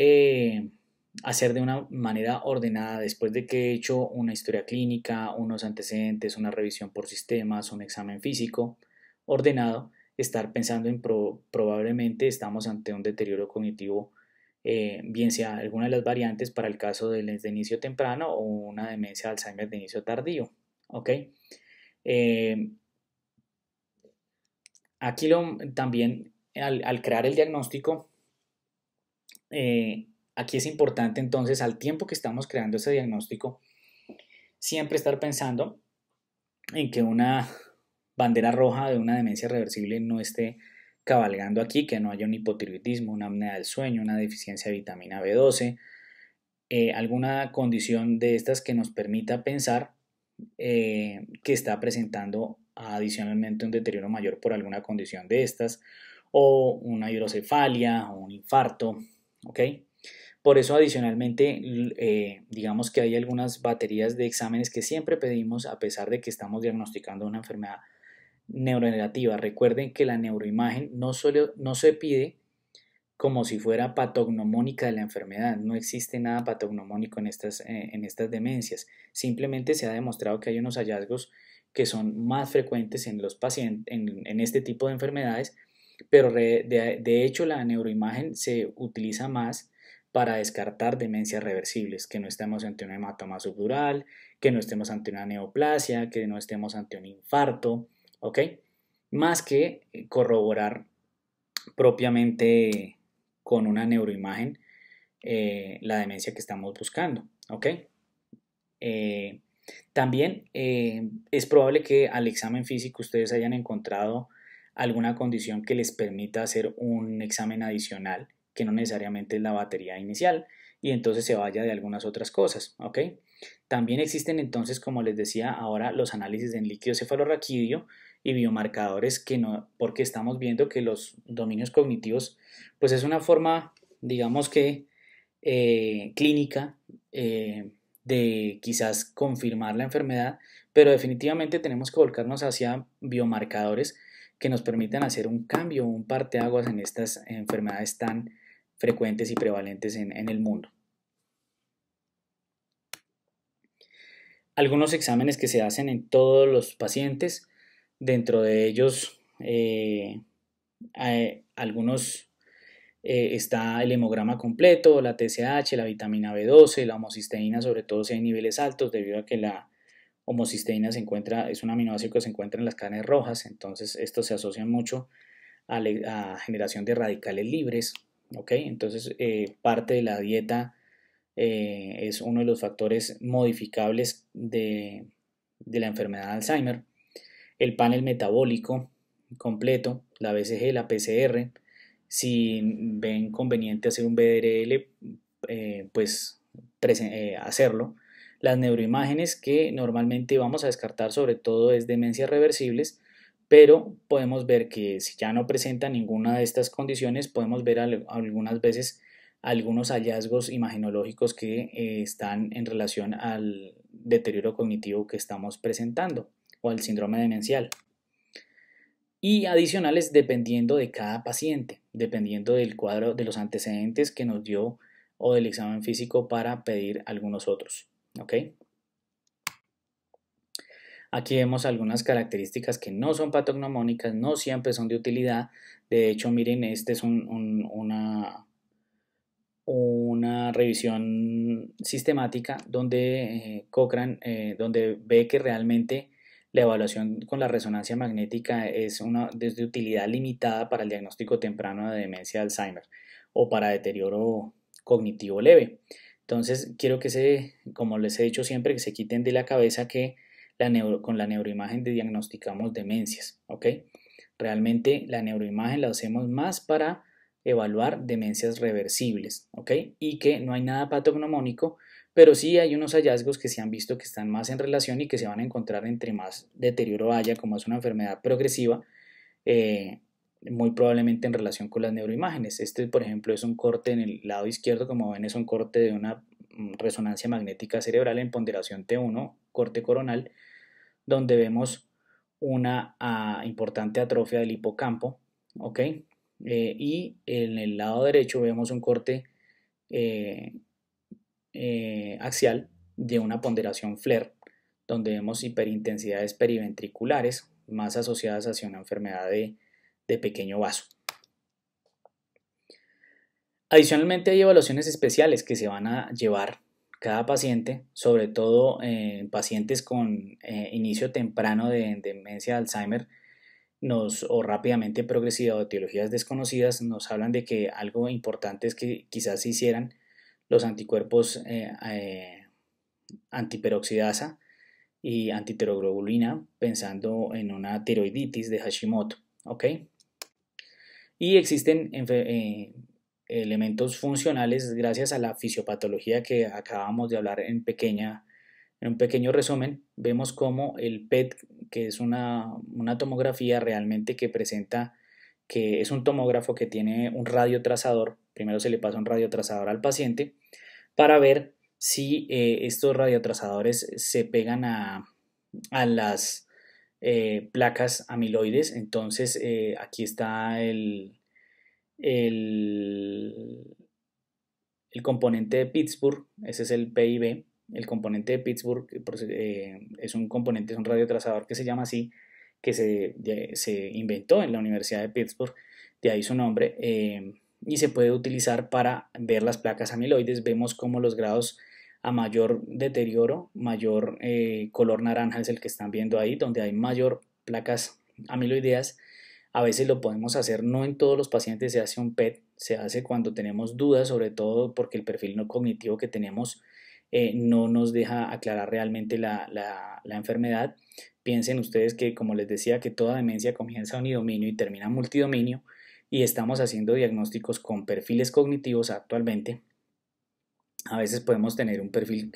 hacer de una manera ordenada después de que he hecho una historia clínica, unos antecedentes, una revisión por sistemas, un examen físico ordenado, estar pensando en probablemente estamos ante un deterioro cognitivo, bien sea alguna de las variantes para el caso del de inicio temprano o una demencia de Alzheimer de inicio tardío. ¿Ok? Eh, Aquí también al crear el diagnóstico, aquí es importante entonces al tiempo que estamos creando ese diagnóstico, siempre estar pensando en que una bandera roja de una demencia reversible no esté cabalgando aquí, que no haya un hipotiroidismo, una apnea del sueño, una deficiencia de vitamina B12, alguna condición de estas que nos permita pensar que está presentando adicionalmente un deterioro mayor por alguna condición de estas, o una hidrocefalia o un infarto, ¿ok? Por eso adicionalmente, digamos que hay algunas baterías de exámenes que siempre pedimos a pesar de que estamos diagnosticando una enfermedad neurodegenerativa. Recuerden que la neuroimagen no se pide como si fuera patognomónica de la enfermedad. No existe nada patognomónico en estas demencias. Simplemente se ha demostrado que hay unos hallazgos que son más frecuentes en los pacientes, en este tipo de enfermedades, pero de hecho la neuroimagen se utiliza más para descartar demencias reversibles, que no estemos ante un hematoma subdural, que no estemos ante una neoplasia, que no estemos ante un infarto, ¿ok? Más que corroborar propiamente con una neuroimagen la demencia que estamos buscando, ¿ok? Eh, También es probable que al examen físico ustedes hayan encontrado alguna condición que les permita hacer un examen adicional, que no necesariamente es la batería inicial, y entonces se vaya de algunas otras cosas, ¿ok? También existen entonces, como les decía ahora, los análisis en líquido cefalorraquídeo y biomarcadores que no, porque estamos viendo que los dominios cognitivos, pues es una forma, digamos que clínica, de quizás confirmar la enfermedad, pero definitivamente tenemos que volcarnos hacia biomarcadores que nos permitan hacer un cambio, un parteaguas en estas enfermedades tan frecuentes y prevalentes en el mundo. Algunos exámenes que se hacen en todos los pacientes, dentro de ellos algunos está el hemograma completo, la TSH, la vitamina B12, la homocisteína, sobre todo si hay niveles altos, debido a que la homocisteína es un aminoácido que se encuentra en las carnes rojas, entonces esto se asocia mucho a generación de radicales libres, ¿ok? Entonces parte de la dieta es uno de los factores modificables de la enfermedad de Alzheimer. El panel metabólico completo, la BCG, la PCR, si ven conveniente hacer un BDRL, pues hacerlo. Las neuroimágenes que normalmente vamos a descartar sobre todo es demencias reversibles, pero podemos ver que si ya no presenta ninguna de estas condiciones, podemos ver algunas veces algunos hallazgos imagenológicos que están en relación al deterioro cognitivo que estamos presentando o al síndrome demencial. Y adicionales dependiendo de cada paciente, dependiendo del cuadro de los antecedentes que nos dio o del examen físico para pedir algunos otros. ¿Ok? Aquí vemos algunas características que no son patognomónicas, no siempre son de utilidad. De hecho, miren, este es una revisión sistemática donde Cochrane donde ve que realmente la evaluación con la resonancia magnética es de utilidad limitada para el diagnóstico temprano de demencia de Alzheimer o para deterioro cognitivo leve. Entonces, quiero que como les he dicho siempre, que se quiten de la cabeza que con la neuroimagen diagnosticamos demencias, ¿ok? Realmente la neuroimagen la hacemos más para evaluar demencias reversibles, ¿ok? Y que no hay nada patognomónico, pero sí hay unos hallazgos que se han visto que están más en relación y que se van a encontrar entre más deterioro haya, como es una enfermedad progresiva, muy probablemente en relación con las neuroimágenes. Este, por ejemplo, es un corte en el lado izquierdo, como ven, es un corte de una resonancia magnética cerebral en ponderación T1, corte coronal, donde vemos una importante atrofia del hipocampo, ¿ok? Y en el lado derecho vemos un corte eh, axial de una ponderación FLAIR, donde vemos hiperintensidades periventriculares más asociadas hacia una enfermedad de pequeño vaso. Adicionalmente hay evaluaciones especiales que se van a llevar cada paciente, sobre todo en pacientes con inicio temprano de demencia de Alzheimer, o rápidamente progresiva o etiologías desconocidas, nos hablan de que algo importante es que quizás se hicieran los anticuerpos antiperoxidasa y antitiroglobulina, pensando en una tiroiditis de Hashimoto, ¿ok? Y existen elementos funcionales gracias a la fisiopatología que acabamos de hablar en un pequeño resumen. Vemos como el PET, que es una tomografía realmente que presenta, que es un tomógrafo que tiene un radiotrazador. Primero se le pasa un radiotrazador al paciente para ver si estos radiotrazadores se pegan a las placas amiloides. Entonces aquí está el, el componente de Pittsburgh, ese es el PIB. El componente de Pittsburgh es un componente, es un radiotrazador que se llama así, que se inventó en la Universidad de Pittsburgh, de ahí su nombre, y se puede utilizar para ver las placas amiloides. Vemos cómo los grados a mayor deterioro, mayor color naranja es el que están viendo ahí, donde hay mayor placas amiloideas. A veces lo podemos hacer, no en todos los pacientes se hace un PET, se hace cuando tenemos dudas, sobre todo porque el perfil no cognitivo que tenemos no nos deja aclarar realmente la enfermedad. Piensen ustedes que, como les decía, que toda demencia comienza unidominio y termina multidominio, y estamos haciendo diagnósticos con perfiles cognitivos actualmente. A veces podemos tener un perfil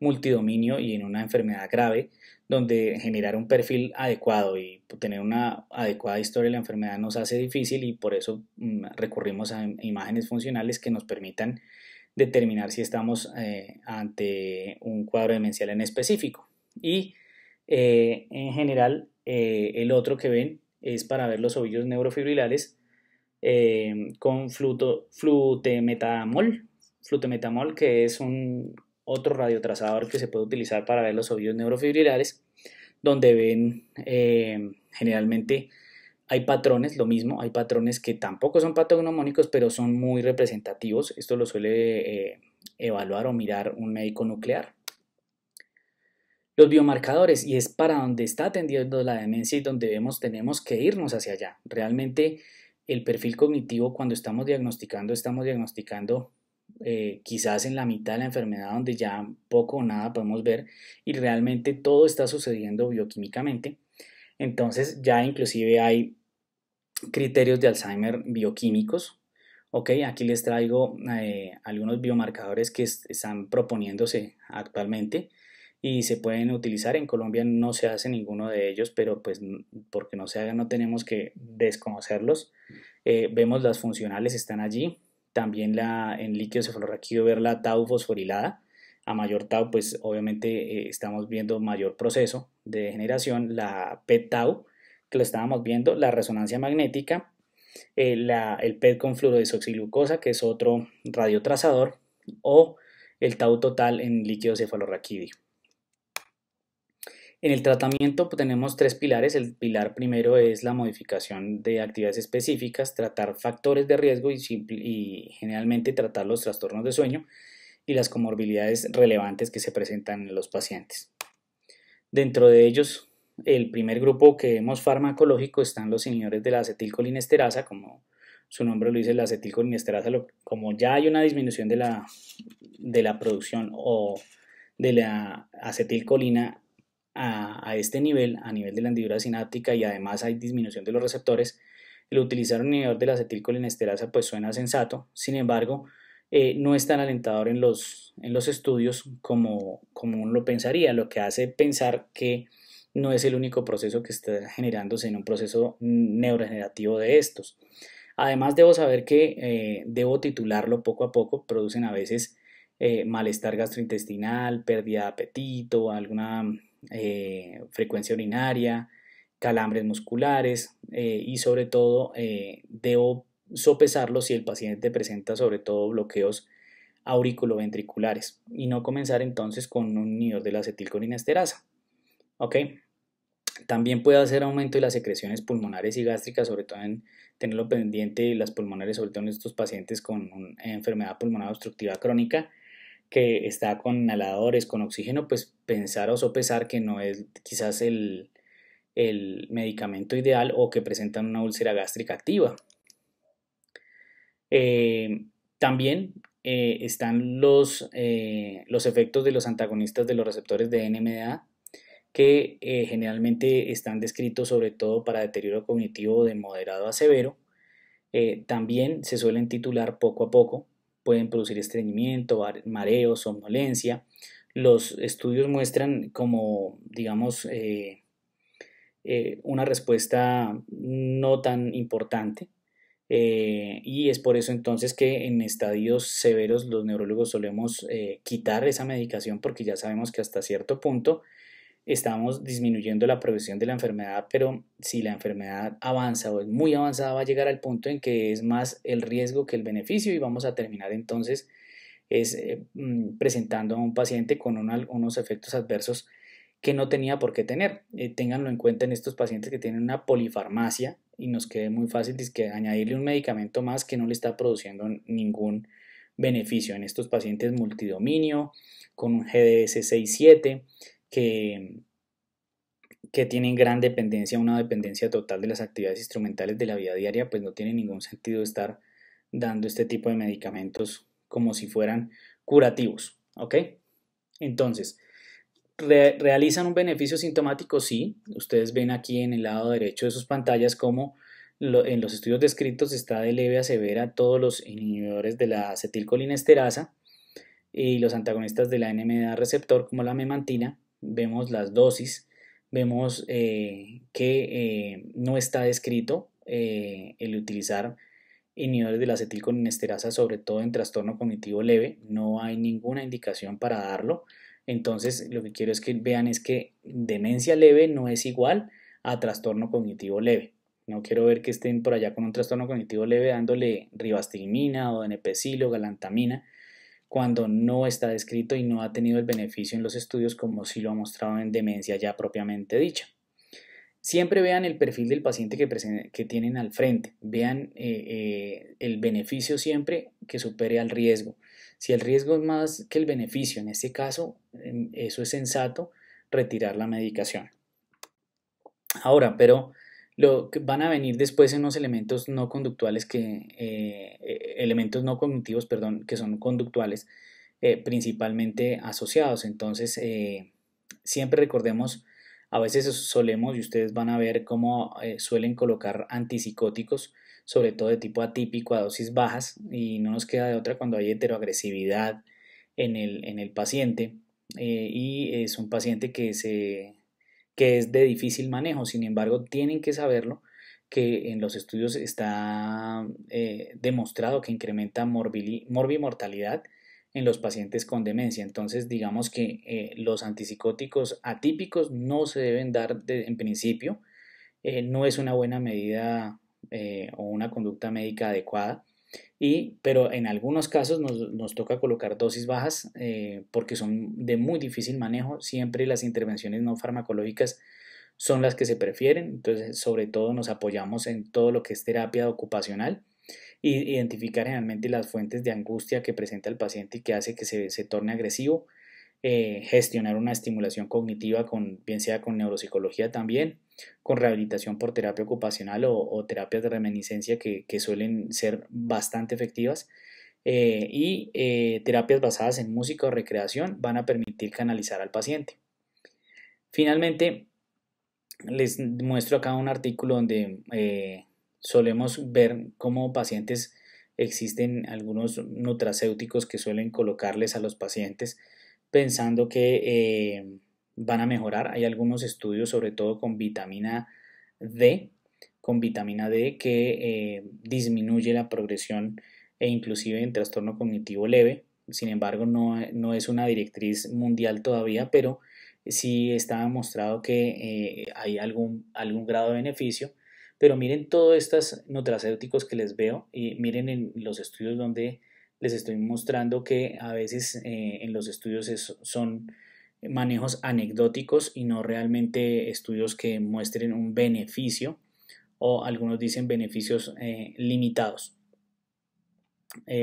multidominio y en una enfermedad grave, donde generar un perfil adecuado y tener una adecuada historia de la enfermedad nos hace difícil, y por eso recurrimos a imágenes funcionales que nos permitan determinar si estamos ante un cuadro demencial en específico. Y en general, el otro que ven es para ver los ovillos neurofibrilares con flutemetamol, que es otro radiotrazador que se puede utilizar para ver los ovillos neurofibrilares, donde ven generalmente hay patrones, lo mismo, hay patrones que tampoco son patognomónicos, pero son muy representativos. Esto lo suele evaluar o mirar un médico nuclear. Los biomarcadores, y es para donde está atendiendo la demencia y donde tenemos que irnos hacia allá. Realmente el perfil cognitivo, cuando estamos diagnosticando quizás en la mitad de la enfermedad, donde ya poco o nada podemos ver y realmente todo está sucediendo bioquímicamente. Entonces ya inclusive hay criterios de Alzheimer bioquímicos. Ok, aquí les traigo algunos biomarcadores que están proponiéndose actualmente y se pueden utilizar. En Colombia no se hace ninguno de ellos, pero pues porque no se haga no tenemos que desconocerlos. Vemos las funcionales, están allí. también en líquido cefalorraquídeo ver la tau fosforilada. A mayor tau, pues obviamente estamos viendo mayor proceso de degeneración, la PET-tau, que lo estábamos viendo, la resonancia magnética, el PET con fluorodesoxiglucosa, que es otro radiotrazador, o el tau total en líquido cefalorraquídeo. En el tratamiento pues, tenemos tres pilares. El pilar primero es la modificación de actividades específicas, tratar factores de riesgo y generalmente tratar los trastornos de sueño y las comorbilidades relevantes que se presentan en los pacientes. Dentro de ellos, el primer grupo que vemos farmacológico están los inhibidores de la acetilcolinesterasa, como su nombre lo dice, la acetilcolinesterasa, como ya hay una disminución de la producción o de la acetilcolina a este nivel, a nivel de la hendidura sináptica, y además hay disminución de los receptores, el utilizar un inhibidor de la acetilcolinesterasa pues suena sensato. Sin embargo, no es tan alentador en los estudios como uno lo pensaría, lo que hace pensar que no es el único proceso que está generándose en un proceso neurodegenerativo de estos. Además, debo saber que debo titularlo poco a poco, producen a veces malestar gastrointestinal, pérdida de apetito, alguna frecuencia urinaria, calambres musculares y sobre todo debo sopesarlo si el paciente presenta sobre todo bloqueos auriculoventriculares y no comenzar entonces con un inhibidor de la acetilcolinesterasa. ¿Ok? También puede hacer aumento de las secreciones pulmonares y gástricas, sobre todo en tenerlo pendiente las pulmonares, sobre todo en estos pacientes con enfermedad pulmonar obstructiva crónica que está con inhaladores, con oxígeno, pues pensar o sopesar que no es quizás el medicamento ideal o que presentan una úlcera gástrica activa. También están los efectos de los antagonistas de los receptores de NMDA, que generalmente están descritos sobre todo para deterioro cognitivo de moderado a severo. También se suelen titular poco a poco, pueden producir estreñimiento, mareo, somnolencia. Los estudios muestran como, digamos, una respuesta no tan importante. Y es por eso entonces que en estadios severos los neurólogos solemos quitar esa medicación porque ya sabemos que hasta cierto punto estamos disminuyendo la progresión de la enfermedad, pero si la enfermedad avanza o es muy avanzada va a llegar al punto en que es más el riesgo que el beneficio y vamos a terminar entonces presentando a un paciente con unos efectos adversos que no tenía por qué tener. Ténganlo en cuenta en estos pacientes que tienen una polifarmacia y nos quede muy fácil añadirle un medicamento más que no le está produciendo ningún beneficio. En estos pacientes multidominio, con un GDS 6-7, que tienen gran dependencia, una dependencia total de las actividades instrumentales de la vida diaria, pues no tiene ningún sentido estar dando este tipo de medicamentos como si fueran curativos, ¿ok? Entonces, ¿realizan un beneficio sintomático? Sí, ustedes ven aquí en el lado derecho de sus pantallas como en los estudios descritos está de leve a severa todos los inhibidores de la acetilcolinesterasa y los antagonistas de la NMDA receptor como la memantina. Vemos las dosis, vemos que no está descrito el utilizar inhibidores de la acetilcolinesterasa, sobre todo en trastorno cognitivo leve, no hay ninguna indicación para darlo. Entonces, lo que quiero es que vean es que demencia leve no es igual a trastorno cognitivo leve. No quiero ver que estén por allá con un trastorno cognitivo leve dándole ribastigmina o NPCil o galantamina cuando no está descrito y no ha tenido el beneficio en los estudios como si lo ha mostrado en demencia ya propiamente dicha. Siempre vean el perfil del paciente que tienen al frente, vean el beneficio siempre que supere al riesgo. Si el riesgo es más que el beneficio, en este caso, eso es sensato, retirar la medicación. Ahora, pero lo que van a venir después en unos elementos no conductuales elementos no cognitivos, perdón, que son conductuales, principalmente asociados. Entonces, siempre recordemos, a veces solemos, y ustedes van a ver cómo suelen colocar antipsicóticos, sobre todo de tipo atípico a dosis bajas, y no nos queda de otra cuando hay heteroagresividad en el paciente, y es un paciente que es de difícil manejo. Sin embargo, tienen que saberlo que en los estudios está demostrado que incrementa morbimortalidad en los pacientes con demencia. Entonces, digamos que los antipsicóticos atípicos no se deben dar en principio. No es una buena medida o una conducta médica adecuada. Pero en algunos casos nos toca colocar dosis bajas porque son de muy difícil manejo. Siempre las intervenciones no farmacológicas son las que se prefieren. Entonces, sobre todo nos apoyamos en todo lo que es terapia ocupacional y identificar generalmente las fuentes de angustia que presenta el paciente y que hace que se torne agresivo. Gestionar una estimulación cognitiva bien sea con neuropsicología también, con rehabilitación por terapia ocupacional o terapias de reminiscencia que suelen ser bastante efectivas, terapias basadas en música o recreación van a permitir canalizar al paciente. Finalmente, les muestro acá un artículo donde solemos ver cómo pacientes existen algunos nutracéuticos que suelen colocarles a los pacientes pensando que van a mejorar. Hay algunos estudios, sobre todo con vitamina D, que disminuye la progresión e inclusive en trastorno cognitivo leve. Sin embargo, no es una directriz mundial todavía, pero sí está demostrado que hay algún grado de beneficio. Pero miren todos estos nutracéuticos que les veo y miren en los estudios donde les estoy mostrando que a veces en los estudios son manejos anecdóticos y no realmente estudios que muestren un beneficio, o algunos dicen beneficios limitados.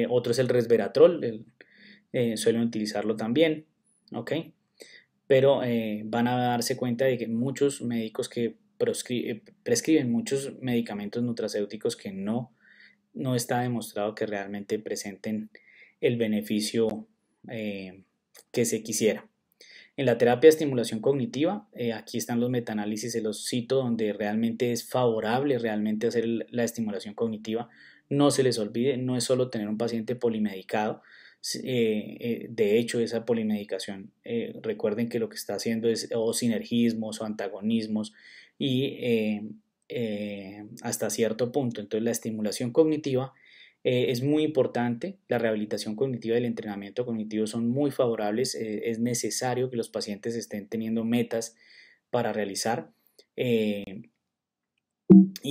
Otro es el resveratrol, suelen utilizarlo también, ¿ok? Pero van a darse cuenta de que muchos médicos que prescriben muchos medicamentos nutracéuticos que no está demostrado que realmente presenten el beneficio que se quisiera. En la terapia de estimulación cognitiva, aquí están los metaanálisis, se los cito, donde realmente es favorable realmente hacer la estimulación cognitiva. No se les olvide, no es solo tener un paciente polimedicado. De hecho, esa polimedicación, recuerden que lo que está haciendo es o sinergismos o antagonismos y hasta cierto punto. Entonces, la estimulación cognitiva es muy importante. La rehabilitación cognitiva y el entrenamiento cognitivo son muy favorables. Es necesario que los pacientes estén teniendo metas para realizar. Y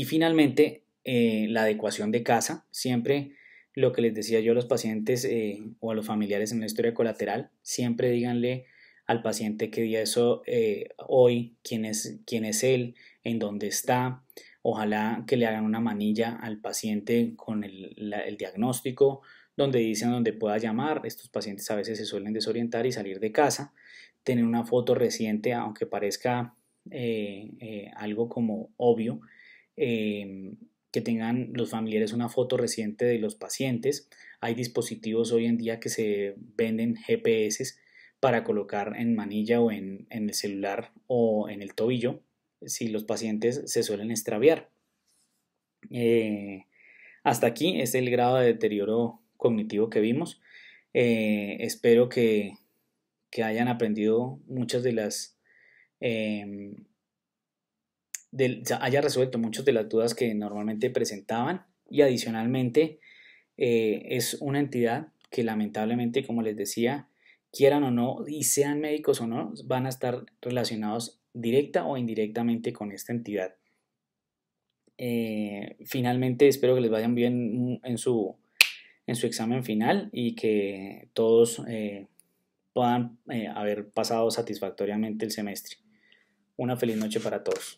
finalmente, la adecuación de casa. Siempre lo que les decía yo a los pacientes o a los familiares en la historia colateral, siempre díganle al paciente qué día es hoy, quién es él, en dónde está. Ojalá que le hagan una manilla al paciente con el diagnóstico, donde dicen dónde pueda llamar. Estos pacientes a veces se suelen desorientar y salir de casa. Tener una foto reciente, aunque parezca algo como obvio, que tengan los familiares una foto reciente de los pacientes. Hay dispositivos hoy en día que se venden GPS para colocar en manilla o en el celular o en el tobillo si los pacientes se suelen extraviar. Hasta aquí es el grado de deterioro cognitivo que vimos. Espero que hayan aprendido muchas de las haya resuelto muchas de las dudas que normalmente presentaban, y adicionalmente es una entidad que lamentablemente, como les decía, quieran o no y sean médicos o no, van a estar relacionados directa o indirectamente con esta entidad. Finalmente espero que les vayan bien en su examen final y que todos puedan haber pasado satisfactoriamente el semestre. Una feliz noche para todos.